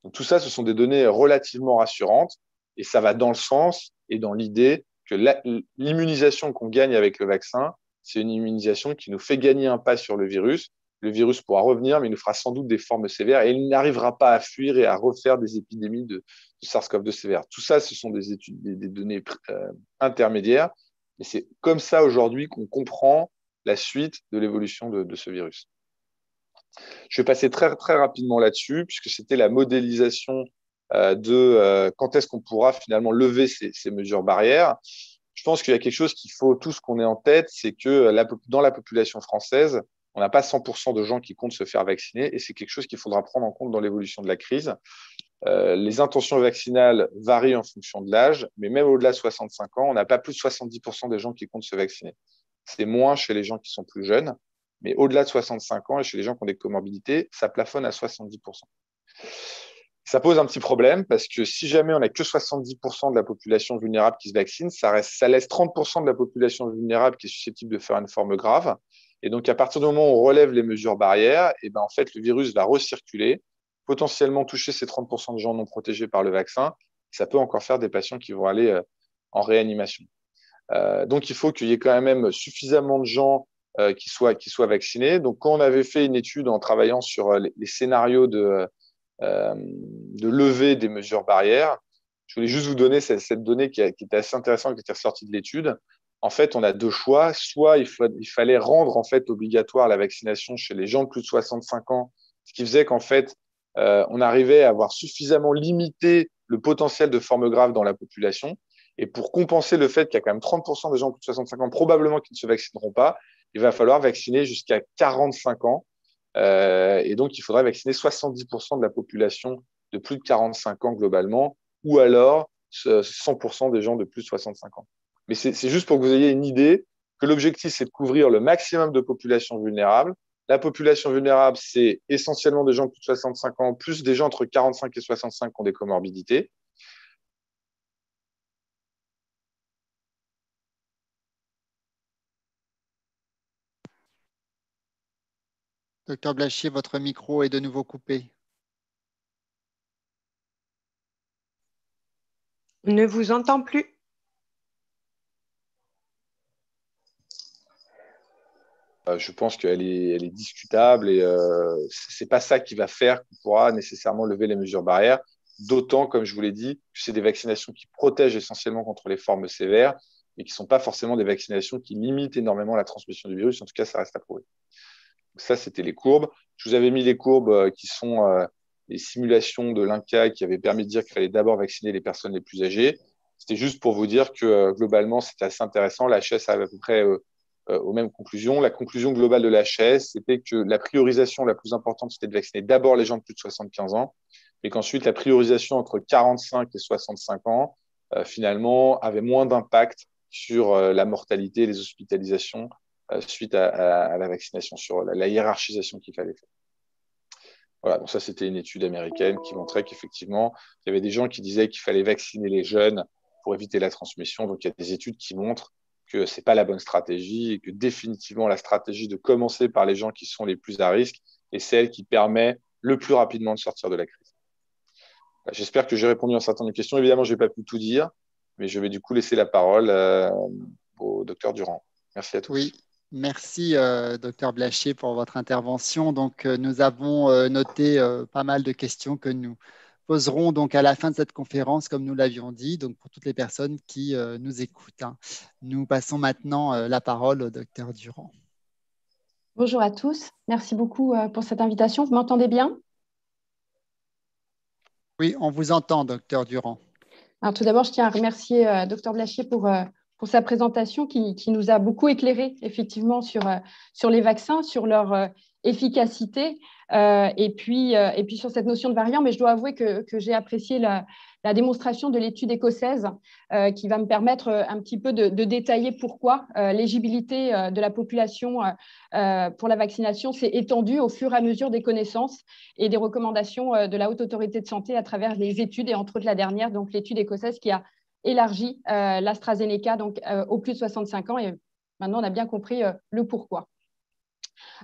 Donc, tout ça, ce sont des données relativement rassurantes et ça va dans le sens et dans l'idée que l'immunisation qu'on gagne avec le vaccin, c'est une immunisation qui nous fait gagner un pas sur le virus. Le virus pourra revenir, mais il nous fera sans doute des formes sévères et il n'arrivera pas à fuir et à refaire des épidémies de SARS-CoV-2 sévères. Tout ça, ce sont des études, des données intermédiaires. Et c'est comme ça aujourd'hui qu'on comprend la suite de l'évolution de ce virus. Je vais passer très, très rapidement là-dessus, puisque c'était la modélisation de quand est-ce qu'on pourra finalement lever ces mesures barrières. Je pense qu'il y a quelque chose qu'il faut tous qu'on ait en tête, c'est que dans la population française, on n'a pas 100% de gens qui comptent se faire vacciner, et c'est quelque chose qu'il faudra prendre en compte dans l'évolution de la crise. Les intentions vaccinales varient en fonction de l'âge, mais même au-delà de 65 ans, on n'a pas plus de 70% des gens qui comptent se vacciner. C'est moins chez les gens qui sont plus jeunes, mais au-delà de 65 ans et chez les gens qui ont des comorbidités, ça plafonne à 70%. Ça pose un petit problème parce que si jamais on n'a que 70% de la population vulnérable qui se vaccine, ça laisse 30% de la population vulnérable qui est susceptible de faire une forme grave. Et donc, à partir du moment où on relève les mesures barrières, et ben, en fait, le virus va recirculer, potentiellement toucher ces 30% de gens non protégés par le vaccin. Ça peut encore faire des patients qui vont aller en réanimation. Donc, il faut qu'il y ait quand même suffisamment de gens qui soient vaccinés. Donc, quand on avait fait une étude en travaillant sur les scénarios de levée des mesures barrières, je voulais juste vous donner cette donnée qui était assez intéressante, qui était ressortie de l'étude. En fait, on a deux choix. Soit il fallait rendre en fait obligatoire la vaccination chez les gens de plus de 65 ans ce qui faisait qu'en fait, on arrivait à avoir suffisamment limité le potentiel de formes graves dans la population. Et pour compenser le fait qu'il y a quand même 30% des gens de plus de 65 ans probablement qui ne se vaccineront pas, il va falloir vacciner jusqu'à 45 ans. Et donc, il faudrait vacciner 70% de la population de plus de 45 ans globalement, ou alors 100% des gens de plus de 65 ans. Mais c'est juste pour que vous ayez une idée que l'objectif, c'est de couvrir le maximum de populations vulnérables. La population vulnérable, c'est essentiellement des gens de plus de 65 ans, plus des gens entre 45 et 65 qui ont des comorbidités. Docteur Blachier, votre micro est de nouveau coupé. On ne vous entend plus. Je pense qu'elle est discutable et c'est pas ça qui va faire qu'on pourra nécessairement lever les mesures barrières. D'autant, comme je vous l'ai dit, que c'est des vaccinations qui protègent essentiellement contre les formes sévères et qui ne sont pas forcément des vaccinations qui limitent énormément la transmission du virus. En tout cas, ça reste à prouver. Donc ça, c'était les courbes. Je vous avais mis les courbes qui sont les simulations de l'INCA qui avaient permis de dire qu'il fallait d'abord vacciner les personnes les plus âgées. C'était juste pour vous dire que globalement, c'était assez intéressant. La HS arrive à peu près aux mêmes conclusions. La conclusion globale de la HS, c'était que la priorisation la plus importante, c'était de vacciner d'abord les gens de plus de 75 ans, et qu'ensuite, la priorisation entre 45 et 65 ans, finalement, avait moins d'impact sur la mortalité et les hospitalisations suite à la vaccination, sur la hiérarchisation qu'il fallait faire. Voilà, donc ça, c'était une étude américaine qui montrait qu'effectivement, il y avait des gens qui disaient qu'il fallait vacciner les jeunes pour éviter la transmission. Donc, il y a des études qui montrent que ce n'est pas la bonne stratégie et que définitivement, la stratégie de commencer par les gens qui sont les plus à risque est celle qui permet le plus rapidement de sortir de la crise. J'espère que j'ai répondu à un certain nombre de questions. Évidemment, je n'ai pas pu tout dire, mais je vais du coup laisser la parole au docteur Durand. Merci à tous. Oui. Merci, docteur Blachier, pour votre intervention. Donc, nous avons noté pas mal de questions que nous poserons donc à la fin de cette conférence, comme nous l'avions dit, donc pour toutes les personnes qui nous écoutent. Nous passons maintenant la parole au docteur Durand. Bonjour à tous. Merci beaucoup pour cette invitation. Vous m'entendez bien? Oui, on vous entend, docteur Durand. Alors, tout d'abord, je tiens à remercier docteur Blachier pour sa présentation qui nous a beaucoup éclairé effectivement sur les vaccins, sur leur efficacité et puis sur cette notion de variant. Mais je dois avouer que j'ai apprécié la démonstration de l'étude écossaise qui va me permettre un petit peu de détailler pourquoi l'éligibilité de la population pour la vaccination s'est étendue au fur et à mesure des connaissances et des recommandations de la Haute Autorité de Santé à travers les études et entre autres la dernière, donc l'étude écossaise qui a élargi l'AstraZeneca donc, aux plus de 65 ans et maintenant on a bien compris le pourquoi.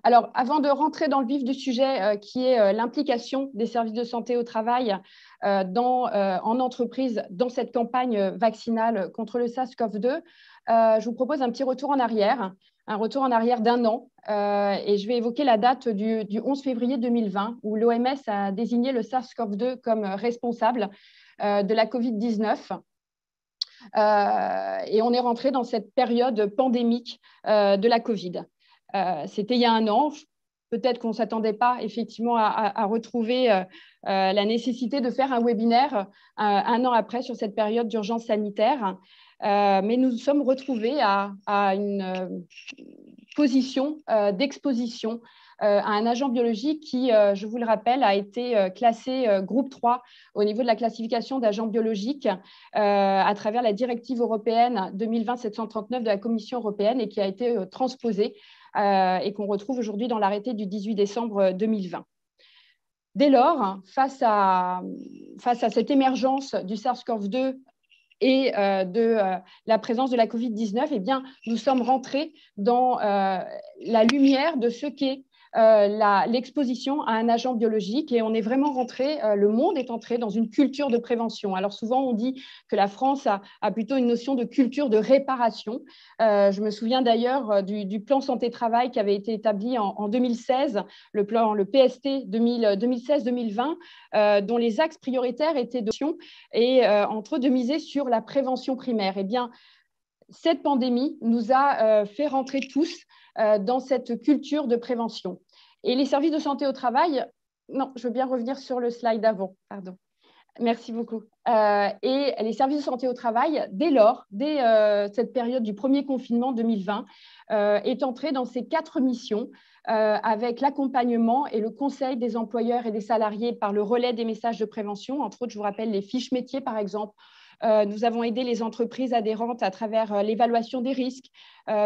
Alors, avant de rentrer dans le vif du sujet qui est l'implication des services de santé au travail en entreprise dans cette campagne vaccinale contre le SARS-CoV-2, je vous propose un petit retour en arrière, un retour en arrière d'un an et je vais évoquer la date du 11 février 2020 où l'OMS a désigné le SARS-CoV-2 comme responsable de la COVID-19. Et on est rentré dans cette période pandémique de la Covid. C'était il y a un an. Peut-être qu'on ne s'attendait pas effectivement à retrouver la nécessité de faire un webinaire un an après sur cette période d'urgence sanitaire. Mais nous nous sommes retrouvés à une position d'exposition à un agent biologique qui, je vous le rappelle, a été classé groupe 3 au niveau de la classification d'agents biologiques à travers la directive européenne 2020-739 de la Commission européenne et qui a été transposée et qu'on retrouve aujourd'hui dans l'arrêté du 18 décembre 2020. Dès lors, face à cette émergence du SARS-CoV-2 et de la présence de la COVID-19, eh bien, nous sommes rentrés dans la lumière de ce qu'est l'exposition à un agent biologique et on est vraiment rentré, le monde est entré dans une culture de prévention. Alors souvent on dit que la France a plutôt une notion de culture de réparation. Je me souviens d'ailleurs du plan santé-travail qui avait été établi en 2016, le PST 2016-2020, dont les axes prioritaires étaient et entre eux de miser sur la prévention primaire. Eh bien, cette pandémie nous a fait rentrer tous dans cette culture de prévention. Et les services de santé au travail Non, je veux bien revenir sur le slide d'avant, pardon. Merci beaucoup. Et les services de santé au travail, dès cette période du premier confinement 2020, est entré dans ces 4 missions avec l'accompagnement et le conseil des employeurs et des salariés par le relais des messages de prévention. Entre autres, je vous rappelle les fiches métiers, par exemple. Nous avons aidé les entreprises adhérentes à travers l'évaluation des risques,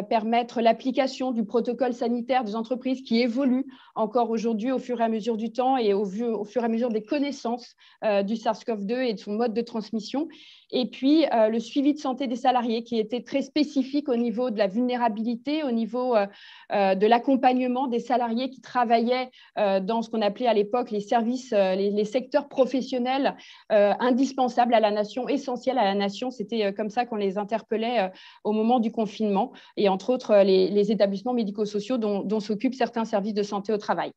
permettre l'application du protocole sanitaire des entreprises qui évolue encore aujourd'hui au fur et à mesure du temps et au fur et à mesure des connaissances du SARS-CoV-2 et de son mode de transmission. Et puis, le suivi de santé des salariés qui était très spécifique au niveau de la vulnérabilité, au niveau de l'accompagnement des salariés qui travaillaient dans ce qu'on appelait à l'époque les services, les secteurs professionnels indispensables à la nation, essentiels à la nation. C'était comme ça qu'on les interpellait au moment du confinement, et entre autres les établissements médico-sociaux dont s'occupent certains services de santé au travail.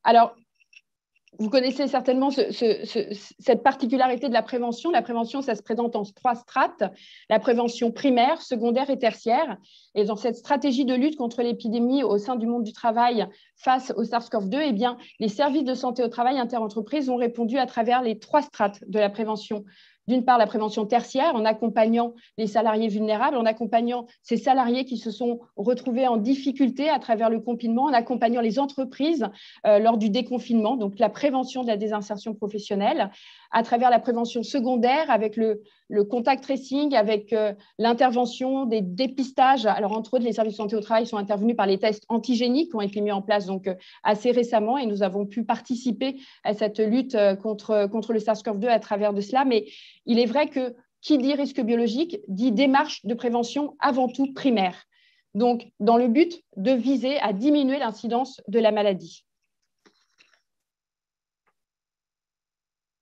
Alors, vous connaissez certainement cette particularité de la prévention. La prévention, ça se présente en 3 strates, la prévention primaire, secondaire et tertiaire. Et dans cette stratégie de lutte contre l'épidémie au sein du monde du travail face au SARS-CoV-2, eh bien, les services de santé au travail interentreprises ont répondu à travers les 3 strates de la prévention. D'une part, la prévention tertiaire, en accompagnant les salariés vulnérables, en accompagnant ces salariés qui se sont retrouvés en difficulté à travers le confinement, en accompagnant les entreprises lors du déconfinement, donc la prévention de la désinsertion professionnelle, à travers la prévention secondaire avec le contact tracing, avec l'intervention des dépistages. Alors, entre autres, les services de santé au travail sont intervenus par les tests antigéniques qui ont été mis en place donc, assez récemment, et nous avons pu participer à cette lutte contre le SARS-CoV-2 à travers de cela. Mais il est vrai que qui dit risque biologique dit démarche de prévention avant tout primaire, donc dans le but de viser à diminuer l'incidence de la maladie.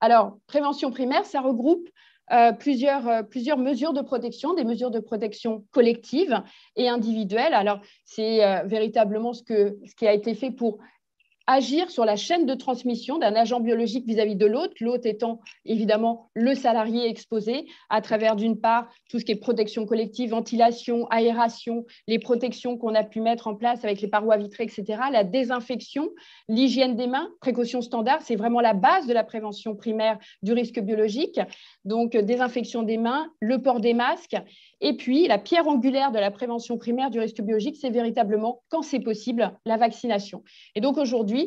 Alors, prévention primaire, ça regroupe plusieurs mesures de protection, des mesures de protection collectives et individuelles. Alors, c'est véritablement ce qui a été fait pour agir sur la chaîne de transmission d'un agent biologique vis-à-vis de l'autre étant évidemment le salarié exposé, à travers d'une part tout ce qui est protection collective, ventilation, aération, les protections qu'on a pu mettre en place avec les parois vitrées, etc., la désinfection, l'hygiène des mains, précautions standards, c'est vraiment la base de la prévention primaire du risque biologique, donc désinfection des mains, le port des masques. Et puis, la pierre angulaire de la prévention primaire du risque biologique, c'est véritablement, quand c'est possible, la vaccination. Et donc, aujourd'hui,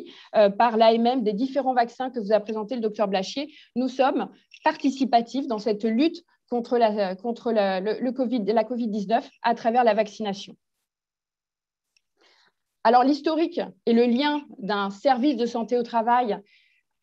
par l'AMM des différents vaccins que vous a présenté le docteur Blachier, nous sommes participatifs dans cette lutte contre la COVID-19 à travers la vaccination. Alors, l'historique et le lien d'un service de santé au travail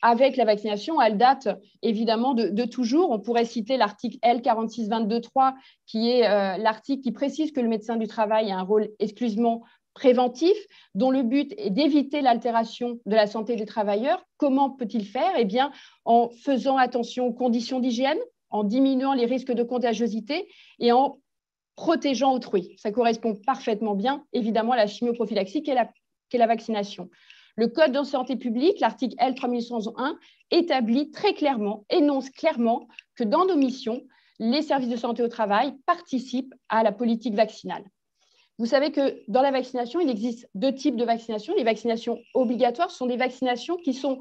avec la vaccination, elle date évidemment de toujours. On pourrait citer l'article L4622.3 qui est l'article qui précise que le médecin du travail a un rôle exclusivement préventif, dont le but est d'éviter l'altération de la santé des travailleurs. Comment peut-il faire? Eh bien, en faisant attention aux conditions d'hygiène, en diminuant les risques de contagiosité et en protégeant autrui. Ça correspond parfaitement bien, évidemment, à la chimioprophylaxie qu'est la vaccination. Le Code de santé publique, l'article L3101, établit très clairement, énonce clairement que dans nos missions, les services de santé au travail participent à la politique vaccinale. Vous savez que dans la vaccination, il existe 2 types de vaccinations. Les vaccinations obligatoires sont des vaccinations qui sont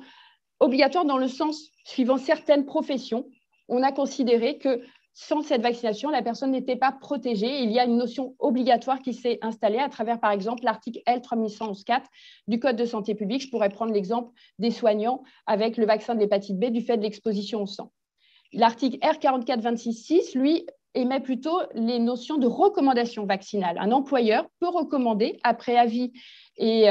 obligatoires dans le sens suivant certaines professions. On a considéré que sans cette vaccination, la personne n'était pas protégée. Il y a une notion obligatoire qui s'est installée à travers, par exemple, l'article L3111.4 du Code de santé publique. Je pourrais prendre l'exemple des soignants avec le vaccin de l'hépatite B du fait de l'exposition au sang. L'article R4426.6, lui, émet plutôt les notions de recommandation vaccinale. Un employeur peut recommander, après avis et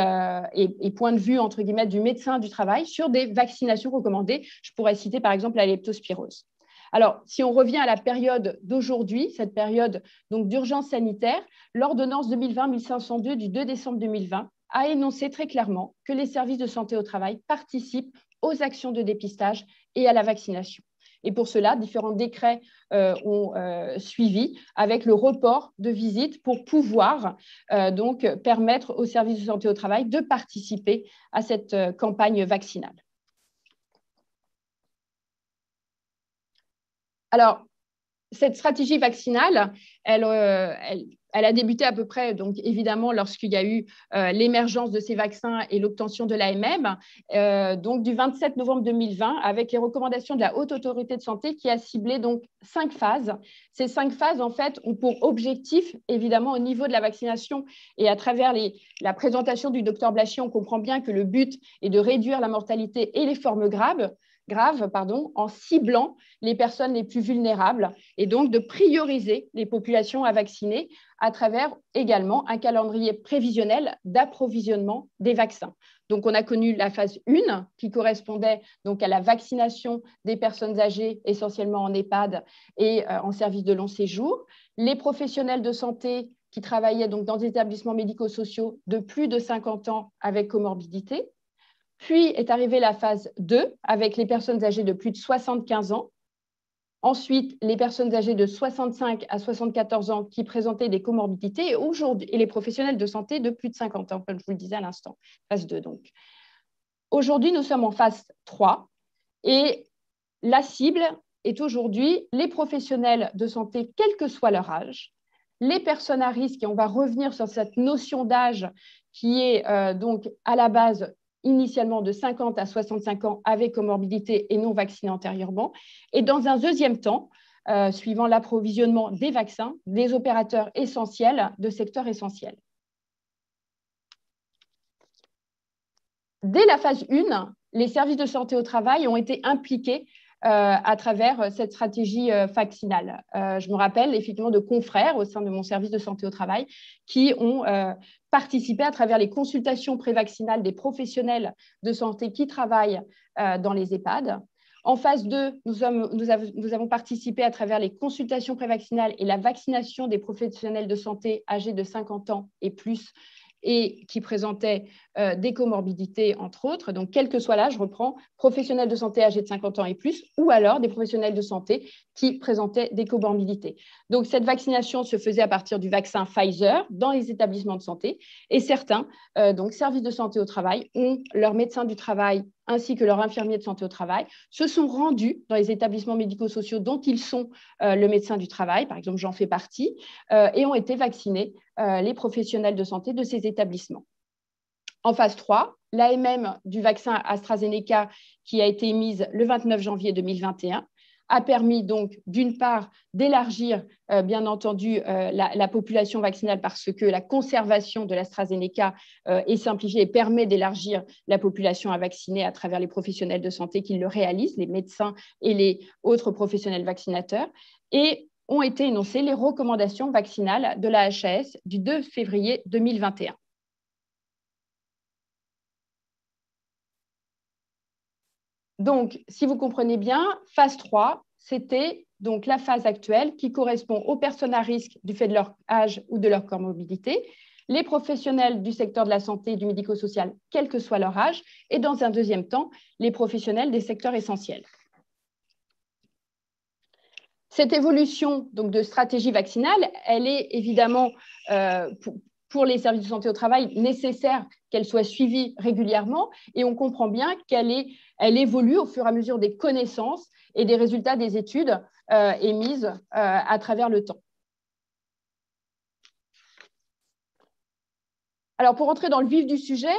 point de vue, entre guillemets, du médecin du travail, sur des vaccinations recommandées. Je pourrais citer, par exemple, la leptospirose. Alors, si on revient à la période d'aujourd'hui, cette période d'urgence sanitaire, l'ordonnance 2020-1502 du 2 décembre 2020 a énoncé très clairement que les services de santé au travail participent aux actions de dépistage et à la vaccination. Et pour cela, différents décrets ont suivi avec le report de visites pour pouvoir donc permettre aux services de santé au travail de participer à cette campagne vaccinale. Alors, cette stratégie vaccinale, elle Elle a débuté à peu près, donc évidemment, lorsqu'il y a eu l'émergence de ces vaccins et l'obtention de l'AMM, donc du 27 novembre 2020, avec les recommandations de la Haute Autorité de Santé qui a ciblé donc 5 phases. Ces 5 phases, en fait, ont pour objectif, évidemment, au niveau de la vaccination et à travers la présentation du docteur Blachier, on comprend bien que le but est de réduire la mortalité et les formes graves, en ciblant les personnes les plus vulnérables et donc de prioriser les populations à vacciner à travers également un calendrier prévisionnel d'approvisionnement des vaccins. Donc, on a connu la phase 1 qui correspondait donc à la vaccination des personnes âgées, essentiellement en EHPAD et en service de long séjour. Les professionnels de santé qui travaillaient donc dans des établissements médico-sociaux de plus de 50 ans avec comorbidité. Puis est arrivée la phase 2 avec les personnes âgées de plus de 75 ans. Ensuite, les personnes âgées de 65 à 74 ans qui présentaient des comorbidités et les professionnels de santé de plus de 50 ans, comme je vous le disais à l'instant, phase 2 donc. Aujourd'hui, nous sommes en phase 3 et la cible est aujourd'hui les professionnels de santé, quel que soit leur âge, les personnes à risque, et on va revenir sur cette notion d'âge qui est donc à la base initialement de 50 à 65 ans avec comorbidité et non vaccinés antérieurement. Et dans un deuxième temps, suivant l'approvisionnement des vaccins, des opérateurs essentiels, de secteurs essentiels. Dès la phase 1, les services de santé au travail ont été impliqués à travers cette stratégie vaccinale. Je me rappelle effectivement de confrères au sein de mon service de santé au travail qui ont participé à travers les consultations prévaccinales des professionnels de santé qui travaillent dans les EHPAD. En phase 2, nous avons participé à travers les consultations prévaccinales et la vaccination des professionnels de santé âgés de 50 ans et plus et qui présentaient des comorbidités, entre autres. Donc, quel que soit l'âge, je reprends, professionnels de santé âgés de 50 ans et plus, ou alors des professionnels de santé qui présentaient des comorbidités. Donc, cette vaccination se faisait à partir du vaccin Pfizer dans les établissements de santé. Et certains, donc services de santé au travail, ont leur médecin du travail ainsi que leurs infirmiers de santé au travail, se sont rendus dans les établissements médico-sociaux dont ils sont le médecin du travail, par exemple j'en fais partie, et ont été vaccinés les professionnels de santé de ces établissements. En phase 3, l'AMM du vaccin AstraZeneca qui a été émise le 29 janvier 2021 a permis donc d'une part d'élargir bien entendu la population vaccinale parce que la conservation de l'AstraZeneca est simplifiée et permet d'élargir la population à vacciner à travers les professionnels de santé qui le réalisent, les médecins et les autres professionnels vaccinateurs, et ont été énoncées les recommandations vaccinales de la HAS du 2 février 2021. Donc, si vous comprenez bien, phase 3, c'était donc la phase actuelle qui correspond aux personnes à risque du fait de leur âge ou de leur comorbidité, les professionnels du secteur de la santé et du médico-social, quel que soit leur âge, et dans un deuxième temps, les professionnels des secteurs essentiels. Cette évolution donc, de stratégie vaccinale, elle est évidemment pour les services de santé au travail nécessaire qu'elle soit suivie régulièrement et on comprend bien qu'elle évolue au fur et à mesure des connaissances et des résultats des études émises à travers le temps. Alors, pour entrer dans le vif du sujet,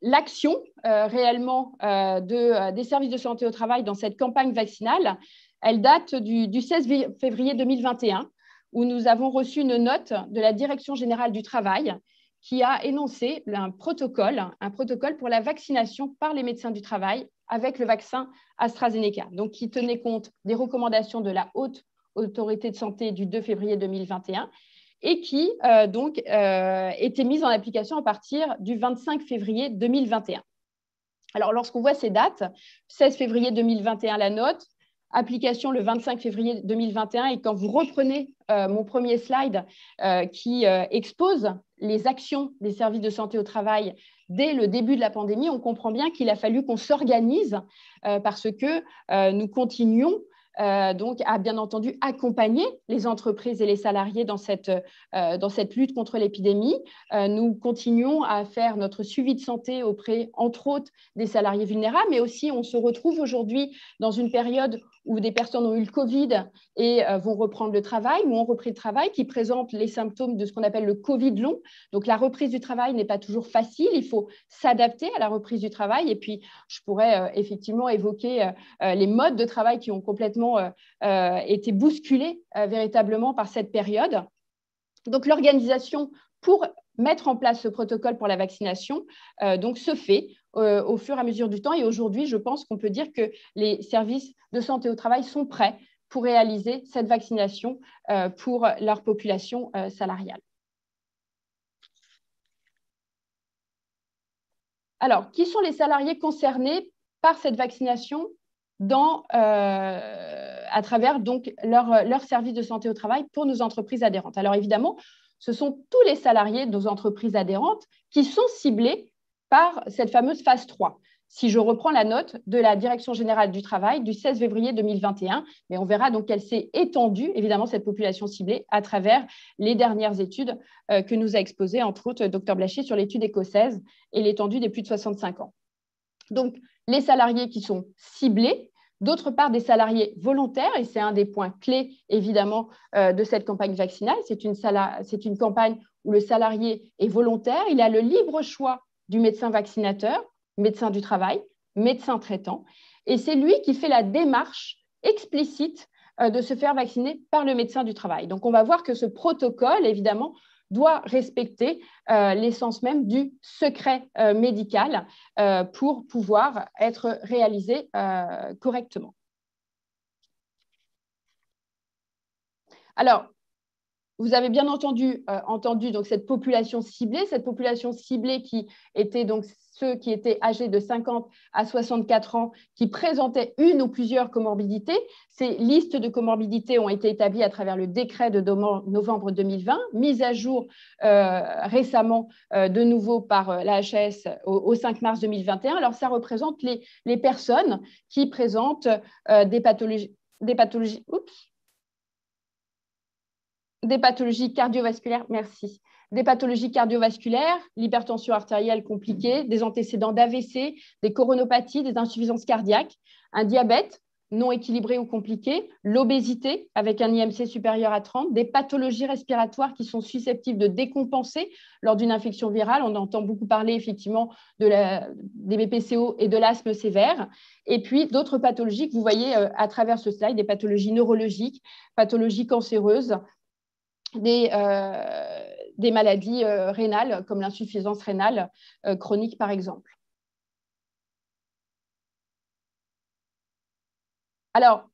l'action réellement des services de santé au travail dans cette campagne vaccinale, elle date du 16 février 2021, où nous avons reçu une note de la Direction générale du travail qui a énoncé un protocole pour la vaccination par les médecins du travail avec le vaccin AstraZeneca, donc qui tenait compte des recommandations de la Haute Autorité de Santé du 2 février 2021 et qui était mise en application à partir du 25 février 2021. Alors, lorsqu'on voit ces dates, 16 février 2021, la note, application le 25 février 2021, et quand vous reprenez mon premier slide qui expose les actions des services de santé au travail dès le début de la pandémie, on comprend bien qu'il a fallu qu'on s'organise parce que nous continuons donc a bien entendu accompagné les entreprises et les salariés dans cette lutte contre l'épidémie. Nous continuons à faire notre suivi de santé auprès, entre autres, des salariés vulnérables, mais aussi on se retrouve aujourd'hui dans une période où des personnes ont eu le Covid et vont reprendre le travail ou ont repris le travail, qui présentent les symptômes de ce qu'on appelle le Covid long. Donc, la reprise du travail n'est pas toujours facile. Il faut s'adapter à la reprise du travail. Et puis, je pourrais effectivement évoquer les modes de travail qui ont complètement été bousculés véritablement par cette période. Donc, l'organisation pour mettre en place ce protocole pour la vaccination donc, se fait au fur et à mesure du temps. Et aujourd'hui, je pense qu'on peut dire que les services de santé au travail sont prêts pour réaliser cette vaccination pour leur population salariale. Alors, qui sont les salariés concernés par cette vaccination à travers donc leur service de santé au travail pour nos entreprises adhérentes? Alors, évidemment, ce sont tous les salariés de nos entreprises adhérentes qui sont ciblés par cette fameuse phase 3. Si je reprends la note de la Direction générale du travail du 16 février 2021, mais on verra donc qu'elle s'est étendue, évidemment, cette population ciblée à travers les dernières études que nous a exposées, entre autres, Dr Blachier sur l'étude écossaise et l'étendue des plus de 65 ans. Donc, les salariés qui sont ciblés, d'autre part, des salariés volontaires, et c'est un des points clés, évidemment, de cette campagne vaccinale. C'est une campagne où le salarié est volontaire, il a le libre choix du médecin vaccinateur, médecin du travail, médecin traitant, et c'est lui qui fait la démarche explicite de se faire vacciner par le médecin du travail. Donc, on va voir que ce protocole, évidemment, doit respecter l'essence même du secret médical pour pouvoir être réalisé correctement. Alors, vous avez bien entendu donc, cette population ciblée qui était donc ceux qui étaient âgés de 50 à 64 ans, qui présentaient une ou plusieurs comorbidités. Ces listes de comorbidités ont été établies à travers le décret de novembre 2020, mise à jour récemment de nouveau par l'AHS au 5 mars 2021. Alors, ça représente les personnes qui présentent des pathologies cardiovasculaires, merci. Des pathologies cardiovasculaires, l'hypertension artérielle compliquée, des antécédents d'AVC, des coronopathies, des insuffisances cardiaques, un diabète non équilibré ou compliqué, l'obésité avec un IMC supérieur à 30, des pathologies respiratoires qui sont susceptibles de décompenser lors d'une infection virale. On entend beaucoup parler effectivement des BPCO et de l'asthme sévère. Et puis d'autres pathologies que vous voyez à travers ce slide, des pathologies neurologiques, pathologies cancéreuses, des maladies rénales, comme l'insuffisance rénale chronique, par exemple. Alors,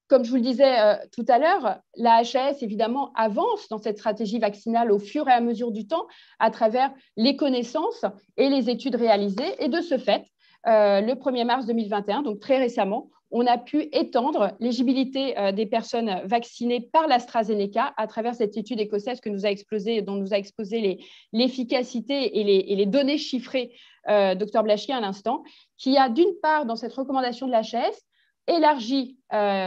comme je vous le disais tout à l'heure, la HAS, évidemment, avance dans cette stratégie vaccinale au fur et à mesure du temps à travers les connaissances et les études réalisées. Et de ce fait, le 1er mars 2021, donc très récemment, on a pu étendre l'éligibilité des personnes vaccinées par l'AstraZeneca à travers cette étude écossaise dont nous a exposé l'efficacité et les données chiffrées Dr Blachier à l'instant, qui a d'une part, dans cette recommandation de l'HAS, élargi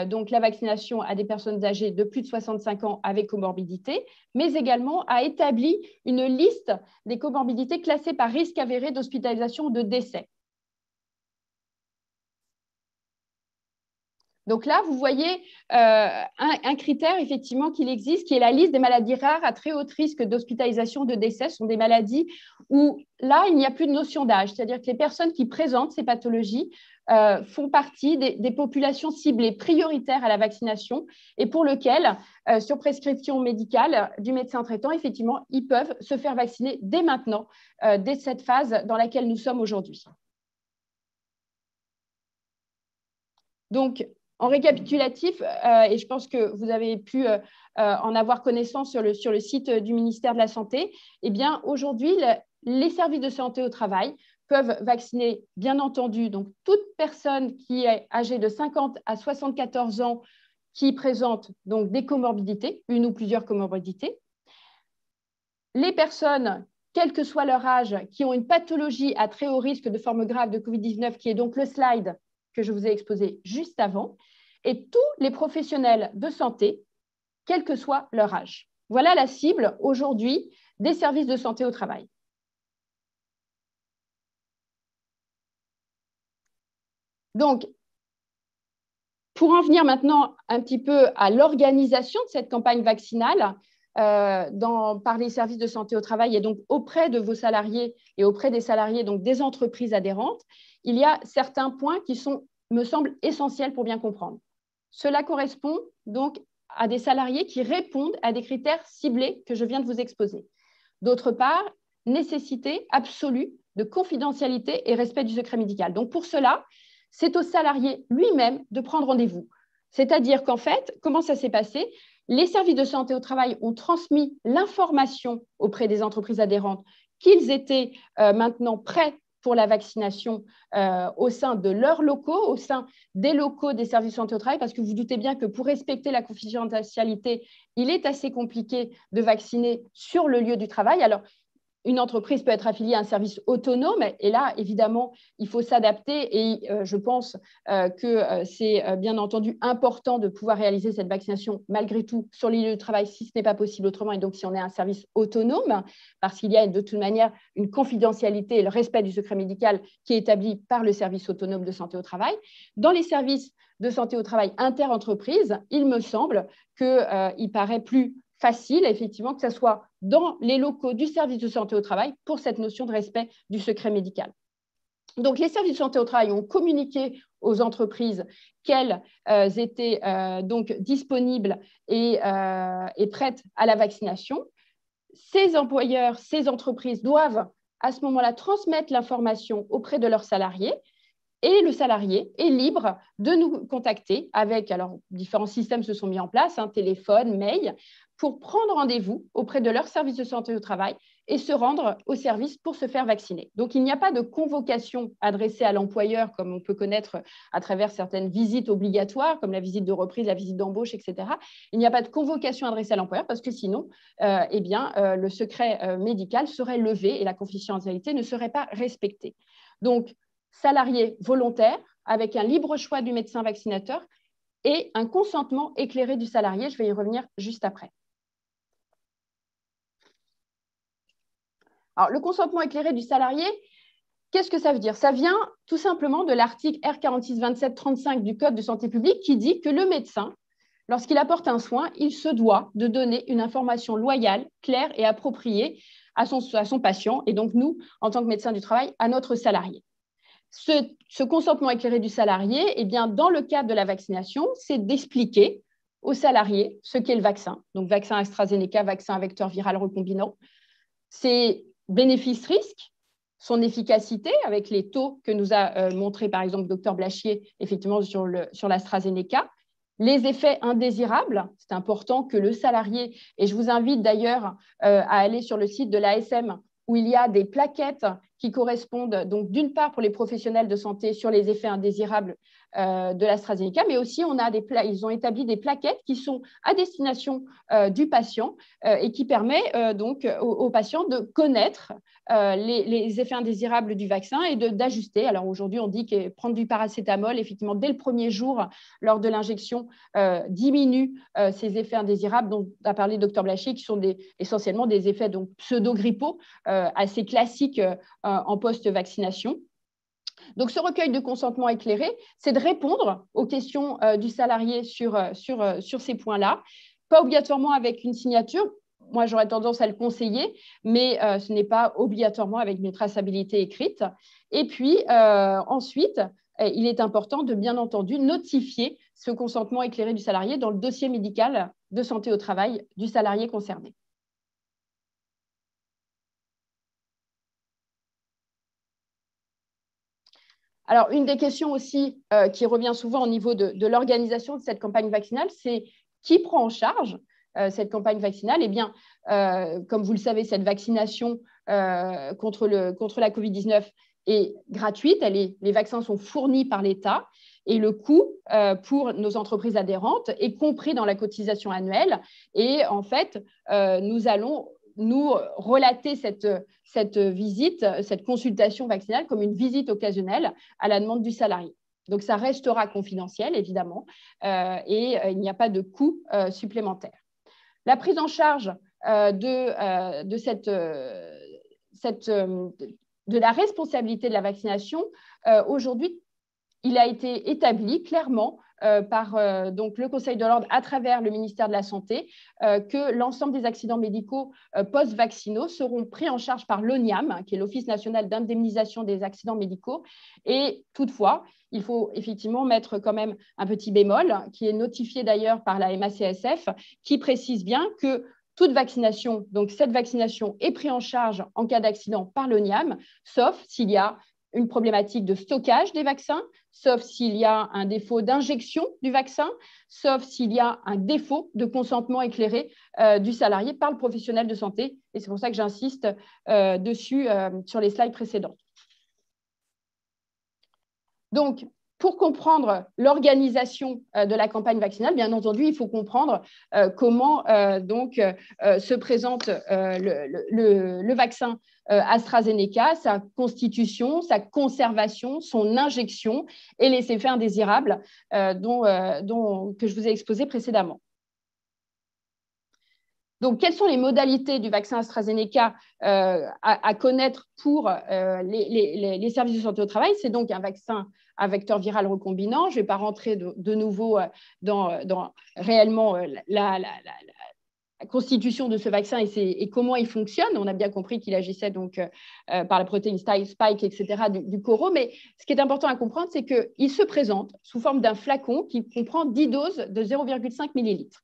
donc la vaccination à des personnes âgées de plus de 65 ans avec comorbidité, mais également a établi une liste des comorbidités classées par risque avéré d'hospitalisation ou de décès. Donc là, vous voyez un critère effectivement qu'il existe, qui est la liste des maladies rares à très haut risque d'hospitalisation, de décès. Ce sont des maladies où là, il n'y a plus de notion d'âge, c'est-à-dire que les personnes qui présentent ces pathologies font partie des populations ciblées prioritaires à la vaccination et pour lesquelles, sur prescription médicale du médecin traitant, effectivement, ils peuvent se faire vacciner dès maintenant, dès cette phase dans laquelle nous sommes aujourd'hui. Donc, en récapitulatif, et je pense que vous avez pu en avoir connaissance sur le site du ministère de la Santé, eh bien, aujourd'hui, les services de santé au travail peuvent vacciner, bien entendu, donc toute personne qui est âgée de 50 à 74 ans qui présente donc des comorbidités, une ou plusieurs comorbidités. Les personnes, quel que soit leur âge, qui ont une pathologie à très haut risque de forme grave de Covid-19, qui est donc le slide que je vous ai exposé juste avant, et tous les professionnels de santé, quel que soit leur âge. Voilà la cible aujourd'hui des services de santé au travail. Donc, pour en venir maintenant un petit peu à l'organisation de cette campagne vaccinale par les services de santé au travail et donc auprès de vos salariés et auprès des salariés donc des entreprises adhérentes, il y a certains points qui me semblent essentiels pour bien comprendre. Cela correspond donc à des salariés qui répondent à des critères ciblés que je viens de vous exposer. D'autre part, nécessité absolue de confidentialité et respect du secret médical. Donc pour cela, c'est au salarié lui-même de prendre rendez-vous. C'est-à-dire qu'en fait, comment ça s'est passé? Les services de santé au travail ont transmis l'information auprès des entreprises adhérentes qu'ils étaient maintenant prêts pour la vaccination au sein de leurs locaux, au sein des locaux des services de santé au travail, parce que vous doutez bien que pour respecter la confidentialité, il est assez compliqué de vacciner sur le lieu du travail. Alors, une entreprise peut être affiliée à un service autonome et là, évidemment, il faut s'adapter et je pense que c'est bien entendu important de pouvoir réaliser cette vaccination malgré tout sur les lieux de travail si ce n'est pas possible autrement et donc si on est un service autonome parce qu'il y a de toute manière une confidentialité et le respect du secret médical qui est établi par le service autonome de santé au travail. Dans les services de santé au travail inter-entreprise, il me semble qu'il paraît plus facile, effectivement, que ce soit dans les locaux du service de santé au travail pour cette notion de respect du secret médical. Donc, les services de santé au travail ont communiqué aux entreprises qu'elles étaient donc disponibles et prêtes à la vaccination. Ces employeurs, ces entreprises doivent à ce moment-là transmettre l'information auprès de leurs salariés. Et le salarié est libre de nous contacter avec, alors différents systèmes se sont mis en place, téléphone, mail, pour prendre rendez-vous auprès de leur service de santé au travail et se rendre au service pour se faire vacciner. Donc, il n'y a pas de convocation adressée à l'employeur comme on peut connaître à travers certaines visites obligatoires, comme la visite de reprise, la visite d'embauche, etc. Il n'y a pas de convocation adressée à l'employeur parce que sinon, le secret médical serait levé et la confidentialité ne serait pas respectée. Donc, salarié volontaire avec un libre choix du médecin vaccinateur et un consentement éclairé du salarié. Je vais y revenir juste après. Alors, le consentement éclairé du salarié, qu'est-ce que ça veut dire? Ça vient tout simplement de l'article R4627-35 du Code de santé publique qui dit que le médecin, lorsqu'il apporte un soin, il se doit de donner une information loyale, claire et appropriée à son patient et donc nous, en tant que médecin du travail, à notre salarié. Ce consentement éclairé du salarié, eh bien, dans le cadre de la vaccination, c'est d'expliquer aux salariés ce qu'est le vaccin. Donc, vaccin AstraZeneca, vaccin à vecteur viral recombinant. Ses bénéfices-risques, son efficacité avec les taux que nous a montré par exemple le Dr Blachier effectivement sur l'AstraZeneca. Les effets indésirables, c'est important que le salarié, et je vous invite d'ailleurs à aller sur le site de l'ASM où il y a des plaquettes qui correspondent donc d'une part pour les professionnels de santé sur les effets indésirables de l'AstraZeneca, mais aussi ils ont établi des plaquettes qui sont à destination du patient et qui permet donc aux patients de connaître les effets indésirables du vaccin et d'ajuster. Alors aujourd'hui, on dit que prendre du paracétamol, effectivement, dès le premier jour lors de l'injection, diminue ces effets indésirables dont a parlé le Dr Blachier, qui sont essentiellement des effets donc pseudo-grippaux assez classiques en post-vaccination. Donc, ce recueil de consentement éclairé, c'est de répondre aux questions du salarié sur ces points-là, pas obligatoirement avec une signature. Moi, j'aurais tendance à le conseiller, mais ce n'est pas obligatoirement avec une traçabilité écrite. Et puis, ensuite, il est important de, bien entendu, notifier ce consentement éclairé du salarié dans le dossier médical de santé au travail du salarié concerné. Alors, une des questions aussi qui revient souvent au niveau de l'organisation de cette campagne vaccinale, c'est qui prend en charge cette campagne vaccinale? Eh bien, comme vous le savez, cette vaccination contre la COVID-19 est gratuite. Les vaccins sont fournis par l'État et le coût pour nos entreprises adhérentes est compris dans la cotisation annuelle. Et en fait, nous allons nous relater cette visite, cette consultation vaccinale comme une visite occasionnelle à la demande du salarié. Donc, ça restera confidentiel, évidemment, et il n'y a pas de coût supplémentaire. La prise en charge de la responsabilité de la vaccination, aujourd'hui, il a été établi clairement par donc le Conseil de l'Ordre à travers le ministère de la Santé que l'ensemble des accidents médicaux post-vaccinaux seront pris en charge par l'ONIAM, qui est l'Office national d'indemnisation des accidents médicaux. Et toutefois, il faut effectivement mettre quand même un petit bémol, qui est notifié d'ailleurs par la MACSF, qui précise bien que toute vaccination, donc cette vaccination est prise en charge en cas d'accident par l'ONIAM, sauf s'il y a une problématique de stockage des vaccins, sauf s'il y a un défaut d'injection du vaccin, sauf s'il y a un défaut de consentement éclairé du salarié par le professionnel de santé. Et c'est pour ça que j'insiste dessus sur les slides précédents. Donc, pour comprendre l'organisation de la campagne vaccinale, bien entendu, il faut comprendre comment se présente le vaccin AstraZeneca, sa constitution, sa conservation, son injection et les effets indésirables que je vous ai exposés précédemment. Donc, quelles sont les modalités du vaccin AstraZeneca à connaître pour les services de santé au travail? C'est donc un vaccin à vecteur viral recombinant. Je ne vais pas rentrer de nouveau dans réellement la constitution de ce vaccin et comment il fonctionne. On a bien compris qu'il agissait donc par la protéine spike, etc., du coraux. Mais ce qui est important à comprendre, c'est qu'il se présente sous forme d'un flacon qui comprend 10 doses de 0,5 millilitres.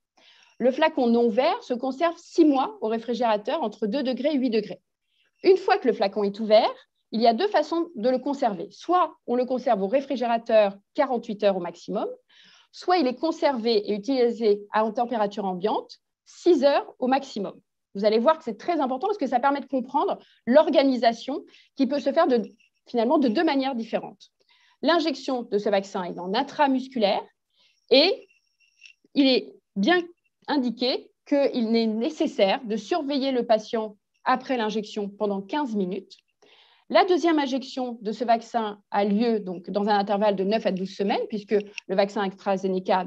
Le flacon non vert se conserve 6 mois au réfrigérateur entre 2 degrés et 8 degrés. Une fois que le flacon est ouvert, il y a deux façons de le conserver. Soit on le conserve au réfrigérateur 48 heures au maximum, soit il est conservé et utilisé à température ambiante 6 heures au maximum. Vous allez voir que c'est très important parce que ça permet de comprendre l'organisation qui peut se faire finalement de deux manières différentes. L'injection de ce vaccin est en intramusculaire et il est bien indiqué qu'il est nécessaire de surveiller le patient après l'injection pendant 15 minutes. La deuxième injection de ce vaccin a lieu donc, dans un intervalle de 9 à 12 semaines, puisque le vaccin AstraZeneca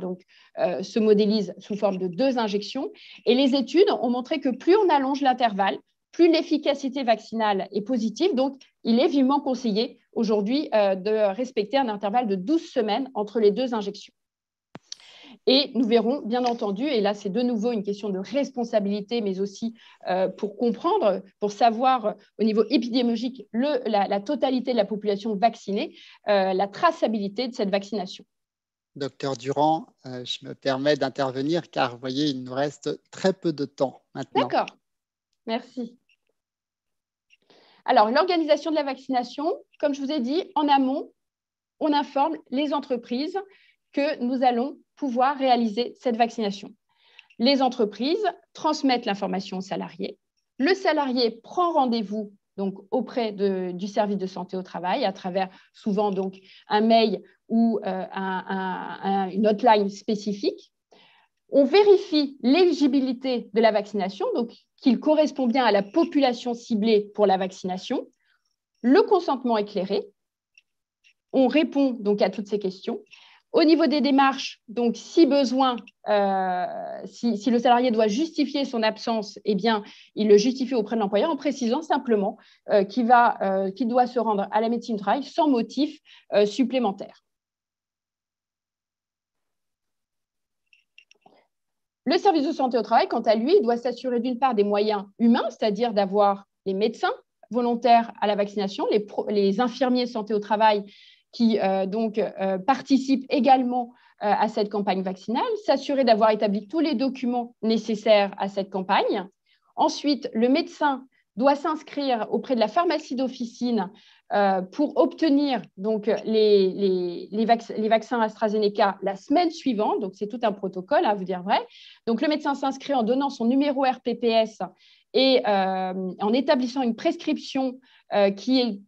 se modélise sous forme de 2 injections. Et les études ont montré que plus on allonge l'intervalle, plus l'efficacité vaccinale est positive. Donc, il est vivement conseillé aujourd'hui de respecter un intervalle de 12 semaines entre les 2 injections. Et nous verrons, bien entendu, et là c'est de nouveau une question de responsabilité, mais aussi pour comprendre, pour savoir au niveau épidémiologique la totalité de la population vaccinée, la traçabilité de cette vaccination. Docteur Durand, je me permets d'intervenir car vous voyez, il nous reste très peu de temps maintenant. D'accord, merci. Alors, l'organisation de la vaccination, comme je vous ai dit, en amont, on informe les entreprises que nous allons pouvoir réaliser cette vaccination. Les entreprises transmettent l'information au salarié. Le salarié prend rendez-vous donc auprès du service de santé au travail à travers souvent donc un mail ou une hotline spécifique. On vérifie l'éligibilité de la vaccination, donc qu'il correspond bien à la population ciblée pour la vaccination. Le consentement éclairé. On répond donc à toutes ces questions. Au niveau des démarches, donc si besoin, si le salarié doit justifier son absence, eh bien, il le justifie auprès de l'employeur en précisant simplement qu'il doit se rendre à la médecine du travail sans motif supplémentaire. Le service de santé au travail, quant à lui, doit s'assurer d'une part des moyens humains, c'est-à-dire d'avoir les médecins volontaires à la vaccination, les infirmiers de santé au travail qui participent également à cette campagne vaccinale, s'assurer d'avoir établi tous les documents nécessaires à cette campagne. Ensuite, le médecin doit s'inscrire auprès de la pharmacie d'officine pour obtenir donc, les vaccins AstraZeneca la semaine suivante. Donc, c'est tout un protocole, à vous dire vrai. Donc, le médecin s'inscrit en donnant son numéro RPPS et en établissant une prescription qui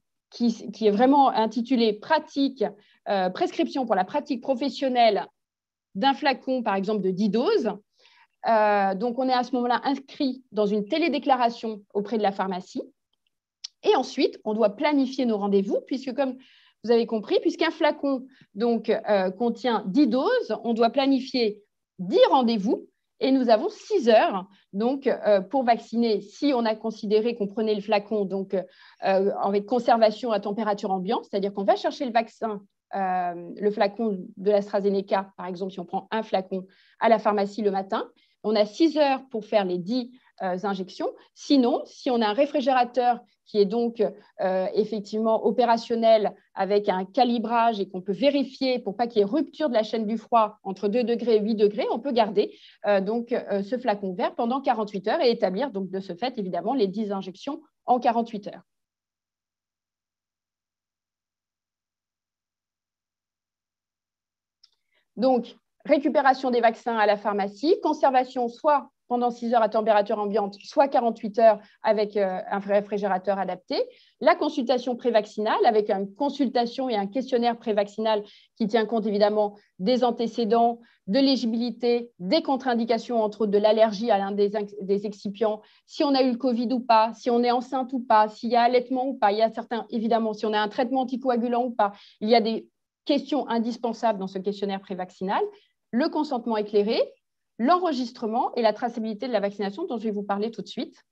est vraiment intitulée prescription pour la pratique professionnelle d'un flacon, par exemple, de 10 doses. Donc, on est à ce moment-là inscrit dans une télédéclaration auprès de la pharmacie. Et ensuite, on doit planifier nos rendez-vous, puisque comme vous avez compris, puisqu'un flacon donc, contient 10 doses, on doit planifier 10 rendez-vous et nous avons 6 heures donc, pour vacciner. Si on a considéré qu'on prenait le flacon donc, avec conservation à température ambiante, c'est-à-dire qu'on va chercher le vaccin, le flacon de l'AstraZeneca, par exemple, si on prend un flacon à la pharmacie le matin, on a 6 heures pour faire les 10 injections. Sinon, si on a un réfrigérateur qui est donc effectivement opérationnel avec un calibrage et qu'on peut vérifier pour pas qu'il y ait rupture de la chaîne du froid entre 2 degrés et 8 degrés, on peut garder donc, ce flacon vert pendant 48 heures et établir donc, de ce fait évidemment les 10 injections en 48 heures. Donc, récupération des vaccins à la pharmacie, conservation soit pendant 6 heures à température ambiante, soit 48 heures avec un réfrigérateur adapté. La consultation prévaccinale avec une consultation et un questionnaire prévaccinal qui tient compte évidemment des antécédents, de l'éligibilité, des contre-indications, entre autres de l'allergie à l'un des excipients, si on a eu le Covid ou pas, si on est enceinte ou pas, s'il y a allaitement ou pas. Il y a certains, évidemment, si on a un traitement anticoagulant ou pas. Il y a des questions indispensables dans ce questionnaire prévaccinal, le consentement éclairé, l'enregistrement et la traçabilité de la vaccination dont je vais vous parler tout de suite.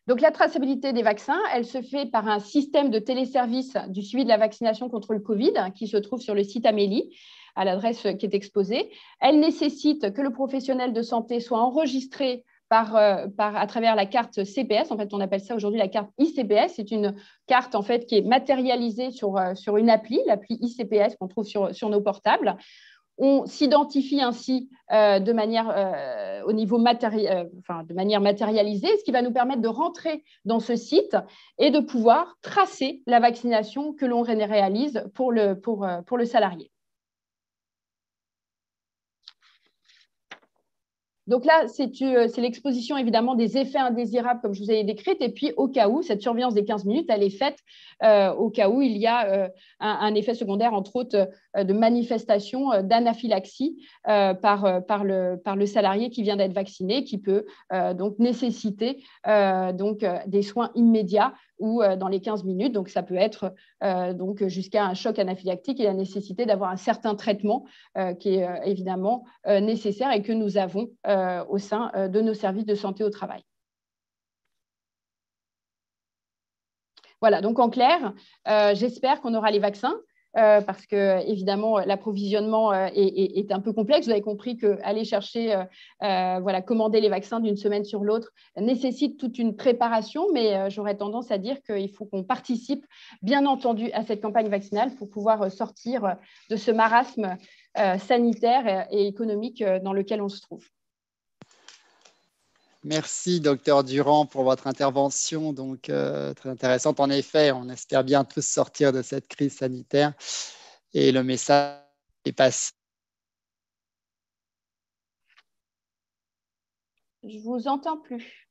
Donc, la traçabilité des vaccins, elle se fait par un système de téléservice du suivi de la vaccination contre le Covid qui se trouve sur le site Amélie, à l'adresse qui est exposée. Elle nécessite que le professionnel de santé soit enregistré à travers la carte CPS. En fait, on appelle ça aujourd'hui la carte ICPS. C'est une carte en fait, qui est matérialisée sur une appli, l'appli ICPS qu'on trouve sur nos portables. On s'identifie ainsi de manière matérialisée, ce qui va nous permettre de rentrer dans ce site et de pouvoir tracer la vaccination que l'on réalise pour le salarié. Donc là, c'est l'exposition évidemment des effets indésirables comme je vous ai décrite. Et puis au cas où, cette surveillance des 15 minutes, elle est faite au cas où il y a un effet secondaire, entre autres, de manifestation d'anaphylaxie par le salarié qui vient d'être vacciné, qui peut donc nécessiter des soins immédiats ou dans les 15 minutes. Donc ça peut être donc jusqu'à un choc anaphylactique et la nécessité d'avoir un certain traitement qui est évidemment nécessaire et que nous avons au sein de nos services de santé au travail. Voilà, donc en clair, j'espère qu'on aura les vaccins. Parce que évidemment l'approvisionnement est un peu complexe. Vous avez compris qu'aller chercher, commander les vaccins d'une semaine sur l'autre nécessite toute une préparation, mais j'aurais tendance à dire qu'il faut qu'on participe bien entendu à cette campagne vaccinale pour pouvoir sortir de ce marasme sanitaire et économique dans lequel on se trouve. Merci, docteur Durand, pour votre intervention donc, très intéressante. En effet, on espère bien tous sortir de cette crise sanitaire et le message est passé. Je ne vous entends plus.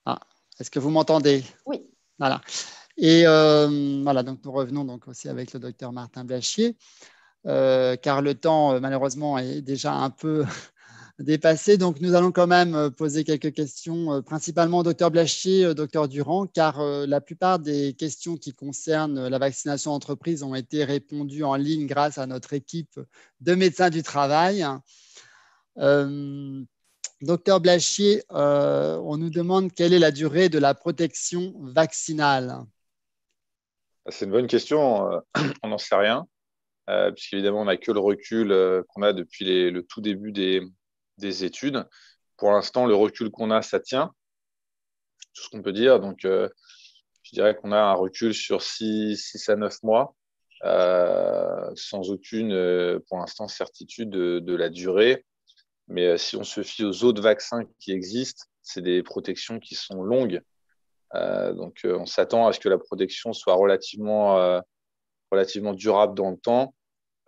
Ah, est-ce que vous m'entendez? Oui. Voilà. Et voilà, donc nous revenons donc aussi avec le docteur Martin Blachier, car le temps, malheureusement, est déjà un peu dépassé. Donc, nous allons quand même poser quelques questions, principalement au docteur Blachier, docteur Durand, car la plupart des questions qui concernent la vaccination entreprise ont été répondues en ligne grâce à notre équipe de médecins du travail. Docteur Blachier, on nous demande quelle est la durée de la protection vaccinale. C'est une bonne question. On n'en sait rien, puisqu'évidemment, on n'a que le recul qu'on a depuis le tout début des études. Pour l'instant, le recul qu'on a, ça tient. Tout ce qu'on peut dire. Donc, je dirais qu'on a un recul sur 6 à 9 mois, sans aucune, pour l'instant, certitude de la durée. Mais si on se fie aux autres vaccins qui existent, c'est des protections qui sont longues. Donc, on s'attend à ce que la protection soit relativement durable dans le temps,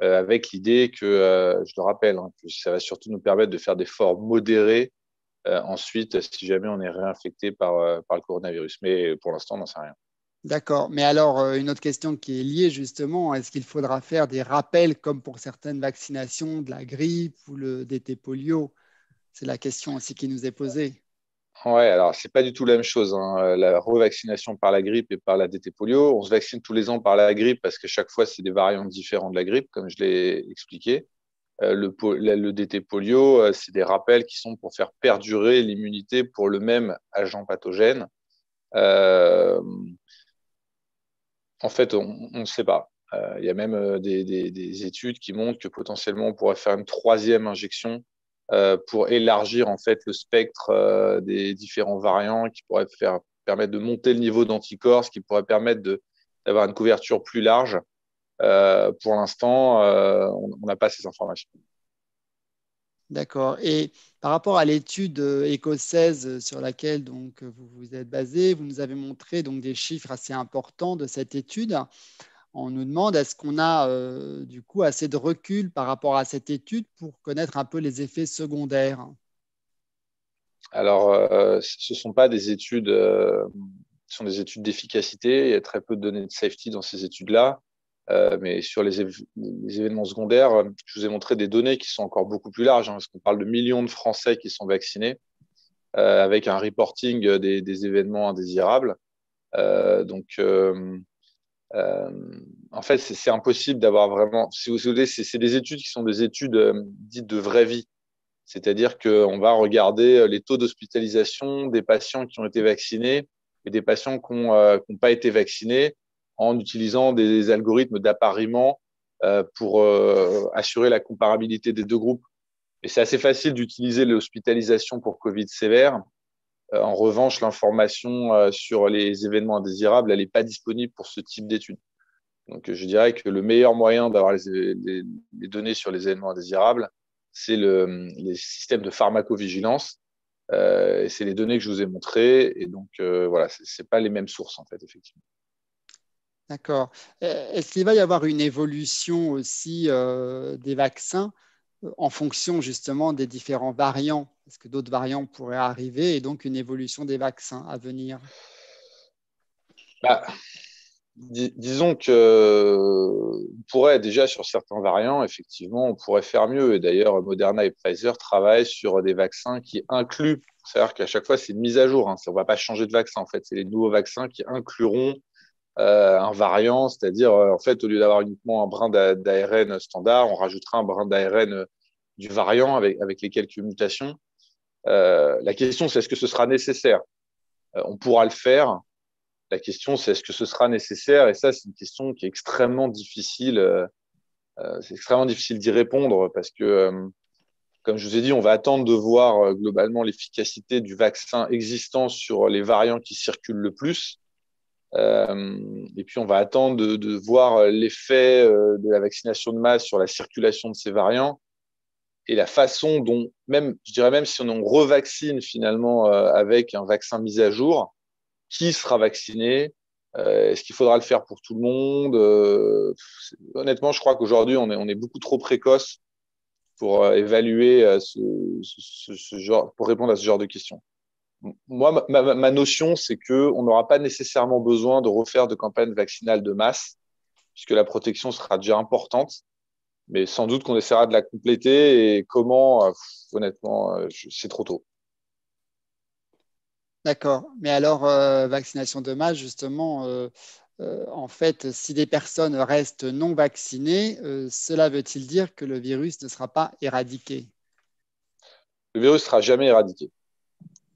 avec l'idée que, je le rappelle, que ça va surtout nous permettre de faire des formes modérées ensuite, si jamais on est réinfecté par le coronavirus. Mais pour l'instant, on n'en sait rien. D'accord. Mais alors, une autre question qui est liée justement, est-ce qu'il faudra faire des rappels comme pour certaines vaccinations de la grippe ou le DT polio? C'est la question aussi qui nous est posée. Ouais, alors c'est pas du tout la même chose, hein. La revaccination par la grippe et par la DT polio, on se vaccine tous les ans par la grippe parce que chaque fois c'est des variants différents de la grippe, comme je l'ai expliqué. Le DT polio, c'est des rappels qui sont pour faire perdurer l'immunité pour le même agent pathogène. Euh, En fait, on ne sait pas. Il y a même des études qui montrent que potentiellement on pourrait faire une troisième injection pour élargir en fait le spectre des différents variants, qui pourrait permettre de monter le niveau d'anticorps, ce qui pourrait permettre d'avoir une couverture plus large. Pour l'instant, on n'a pas ces informations. D'accord. Et par rapport à l'étude écossaise sur laquelle donc, vous vous êtes basé, vous nous avez montré donc, des chiffres assez importants de cette étude. On nous demande est-ce qu'on a du coup assez de recul par rapport à cette étude pour connaître un peu les effets secondaires? Alors, ce ne sont pas des études, ce sont des études d'efficacité. Il y a très peu de données de safety dans ces études-là. Mais sur les événements secondaires, je vous ai montré des données qui sont encore beaucoup plus larges, hein, parce qu'on parle de millions de Français qui sont vaccinés, avec un reporting des événements indésirables. Donc, en fait, c'est impossible d'avoir vraiment. Si vous voulez, c'est des études qui sont des études dites de vraie vie. C'est-à-dire qu'on va regarder les taux d'hospitalisation des patients qui ont été vaccinés et des patients qui n'ont pas été vaccinés en utilisant des algorithmes d'appariement pour assurer la comparabilité des deux groupes. Et c'est assez facile d'utiliser l'hospitalisation pour Covid sévère. En revanche, l'information sur les événements indésirables, elle n'est pas disponible pour ce type d'études. Donc, je dirais que le meilleur moyen d'avoir les données sur les événements indésirables, c'est les systèmes de pharmacovigilance. Et c'est les données que je vous ai montrées. Et donc, voilà, ce n'est pas les mêmes sources, en fait, effectivement. D'accord. Est-ce qu'il va y avoir une évolution aussi des vaccins en fonction justement des différents variants? Est-ce que d'autres variants pourraient arriver et donc une évolution des vaccins à venir? Bah, disons que on pourrait déjà sur certains variants, effectivement, on pourrait faire mieux. Et d'ailleurs, Moderna et Pfizer travaillent sur des vaccins qui incluent, c'est-à-dire qu'à chaque fois, c'est une mise à jour. Hein, on ne va pas changer de vaccin, en fait. C'est les nouveaux vaccins qui incluront un variant, c'est-à-dire, en fait, au lieu d'avoir uniquement un brin d'ARN standard, on rajoutera un brin d'ARN du variant avec les quelques mutations. La question, c'est est-ce que ce sera nécessaire? On pourra le faire. La question, c'est est-ce que ce sera nécessaire? Et ça, c'est une question qui est extrêmement difficile. C'est extrêmement difficile d'y répondre parce que, comme je vous ai dit, on va attendre de voir globalement l'efficacité du vaccin existant sur les variants qui circulent le plus. Et puis, on va attendre de voir l'effet de la vaccination de masse sur la circulation de ces variants et la façon dont, même, je dirais même si on revaccine finalement avec un vaccin mis à jour, qui sera vacciné? Est-ce qu'il faudra le faire pour tout le monde? Honnêtement, je crois qu'aujourd'hui, on est beaucoup trop précoce pour évaluer ce genre, pour répondre à ce genre de questions. Moi, ma notion, c'est qu'on n'aura pas nécessairement besoin de refaire de campagne vaccinale de masse, puisque la protection sera déjà importante, mais sans doute qu'on essaiera de la compléter. Et comment, honnêtement, c'est trop tôt. D'accord. Mais alors, vaccination de masse, justement, en fait, si des personnes restent non vaccinées, cela veut-il dire que le virus ne sera pas éradiqué? Le virus ne sera jamais éradiqué.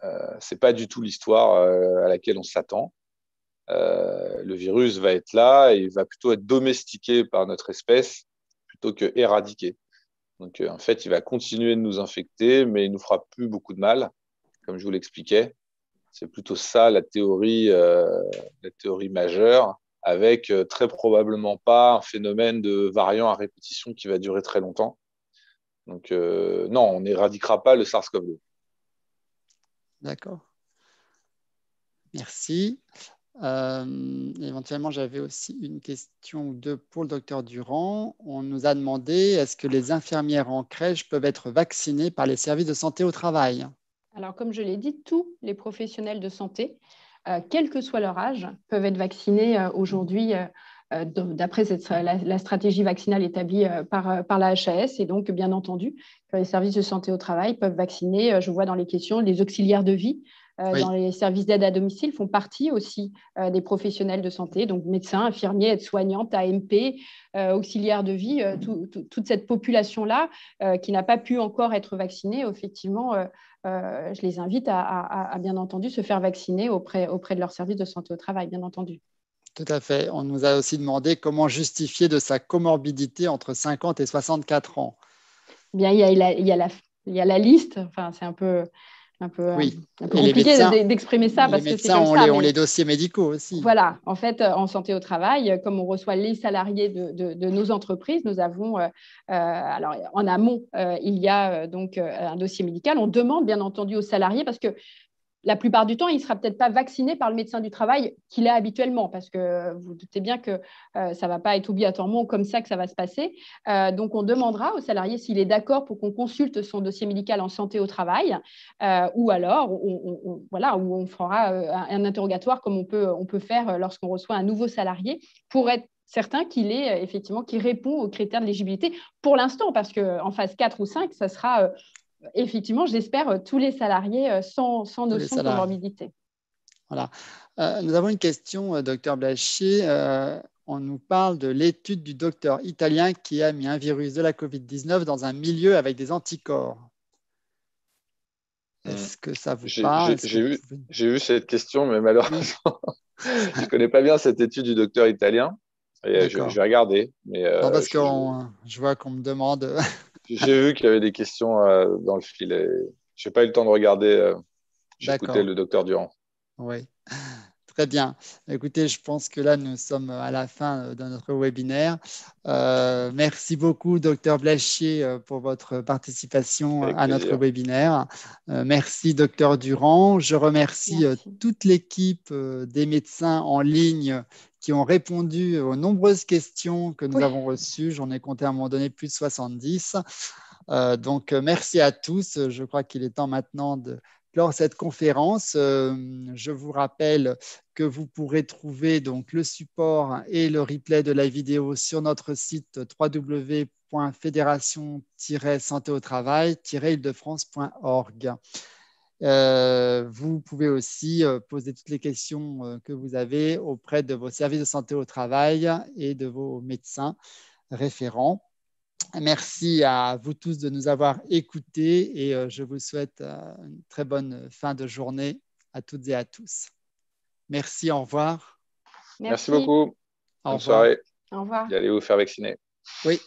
Ce n'est pas du tout l'histoire à laquelle on s'attend. Le virus va être là et il va plutôt être domestiqué par notre espèce plutôt que éradiqué. Donc, en fait, il va continuer de nous infecter, mais il ne nous fera plus beaucoup de mal, comme je vous l'expliquais. C'est plutôt ça la théorie majeure, avec très probablement pas un phénomène de variant à répétition qui va durer très longtemps. Donc, non, on n'éradiquera pas le SARS-CoV-2. D'accord. Merci. Éventuellement, j'avais aussi une question ou deux pour le docteur Durand. On nous a demandé est-ce que les infirmières en crèche peuvent être vaccinées par les services de santé au travail? Alors, comme je l'ai dit, tous les professionnels de santé, quel que soit leur âge, peuvent être vaccinés aujourd'hui d'après la stratégie vaccinale établie par la HAS. Et donc, bien entendu, les services de santé au travail peuvent vacciner, je vois dans les questions, les auxiliaires de vie Oui. dans les services d'aide à domicile font partie aussi des professionnels de santé, donc médecins, infirmiers, aides-soignantes, AMP, auxiliaires de vie, toute cette population-là qui n'a pas pu encore être vaccinée, effectivement, je les invite à bien entendu se faire vacciner auprès de leur service de santé au travail, bien entendu. Tout à fait. On nous a aussi demandé comment justifier de sa comorbidité entre 50 et 64 ans. Bien, il y a la liste. Enfin, c'est un peu Oui. compliqué d'exprimer ça parce que c'est comme ça. Les médecins ont les dossiers médicaux aussi. Voilà. En fait, en santé au travail, comme on reçoit les salariés de nos entreprises, nous avons, alors en amont, il y a donc un dossier médical. On demande bien entendu aux salariés parce que la plupart du temps, il ne sera peut-être pas vacciné par le médecin du travail qu'il est habituellement, parce que vous doutez bien que ça ne va pas être obligatoirement comme ça que ça va se passer. Donc, on demandera au salarié s'il est d'accord pour qu'on consulte son dossier médical en santé au travail, ou alors où on fera un interrogatoire comme on peut faire lorsqu'on reçoit un nouveau salarié pour être certain qu'il est effectivement qui répond aux critères d'éligibilité pour l'instant, parce qu'en phase 4 ou 5, ça sera effectivement, j'espère, tous les salariés sans notion de comorbidité. Voilà. Nous avons une question, docteur Blachier. On nous parle de l'étude du docteur italien qui a mis un virus de la COVID-19 dans un milieu avec des anticorps. Est-ce que ça vous parle? J'ai vu cette question, mais malheureusement, je ne connais pas bien cette étude du docteur italien. Et je vais regarder. Mais, non, parce que je vois qu'on me demande. J'ai vu qu'il y avait des questions dans le fil. Je n'ai pas eu le temps de regarder. J'écoutais le docteur Durand. Oui, très bien. Écoutez, je pense que là, nous sommes à la fin de notre webinaire. Merci beaucoup, docteur Blachier, pour votre participation à notre webinaire. Merci, docteur Durand. Je remercie toute l'équipe des médecins en ligne qui ont répondu aux nombreuses questions que nous avons reçues. J'en ai compté à un moment donné plus de 70. Donc, merci à tous. Je crois qu'il est temps maintenant de clore cette conférence. Je vous rappelle que vous pourrez trouver donc le support et le replay de la vidéo sur notre site www.fédération-santé-au-travail-île-de-france.org. Vous pouvez aussi poser toutes les questions que vous avez auprès de vos services de santé au travail et de vos médecins référents. Merci à vous tous de nous avoir écoutés et je vous souhaite une très bonne fin de journée à toutes et à tous. Merci, au revoir. Merci beaucoup. Bonne soirée. Au revoir. Et allez vous faire vacciner. Oui.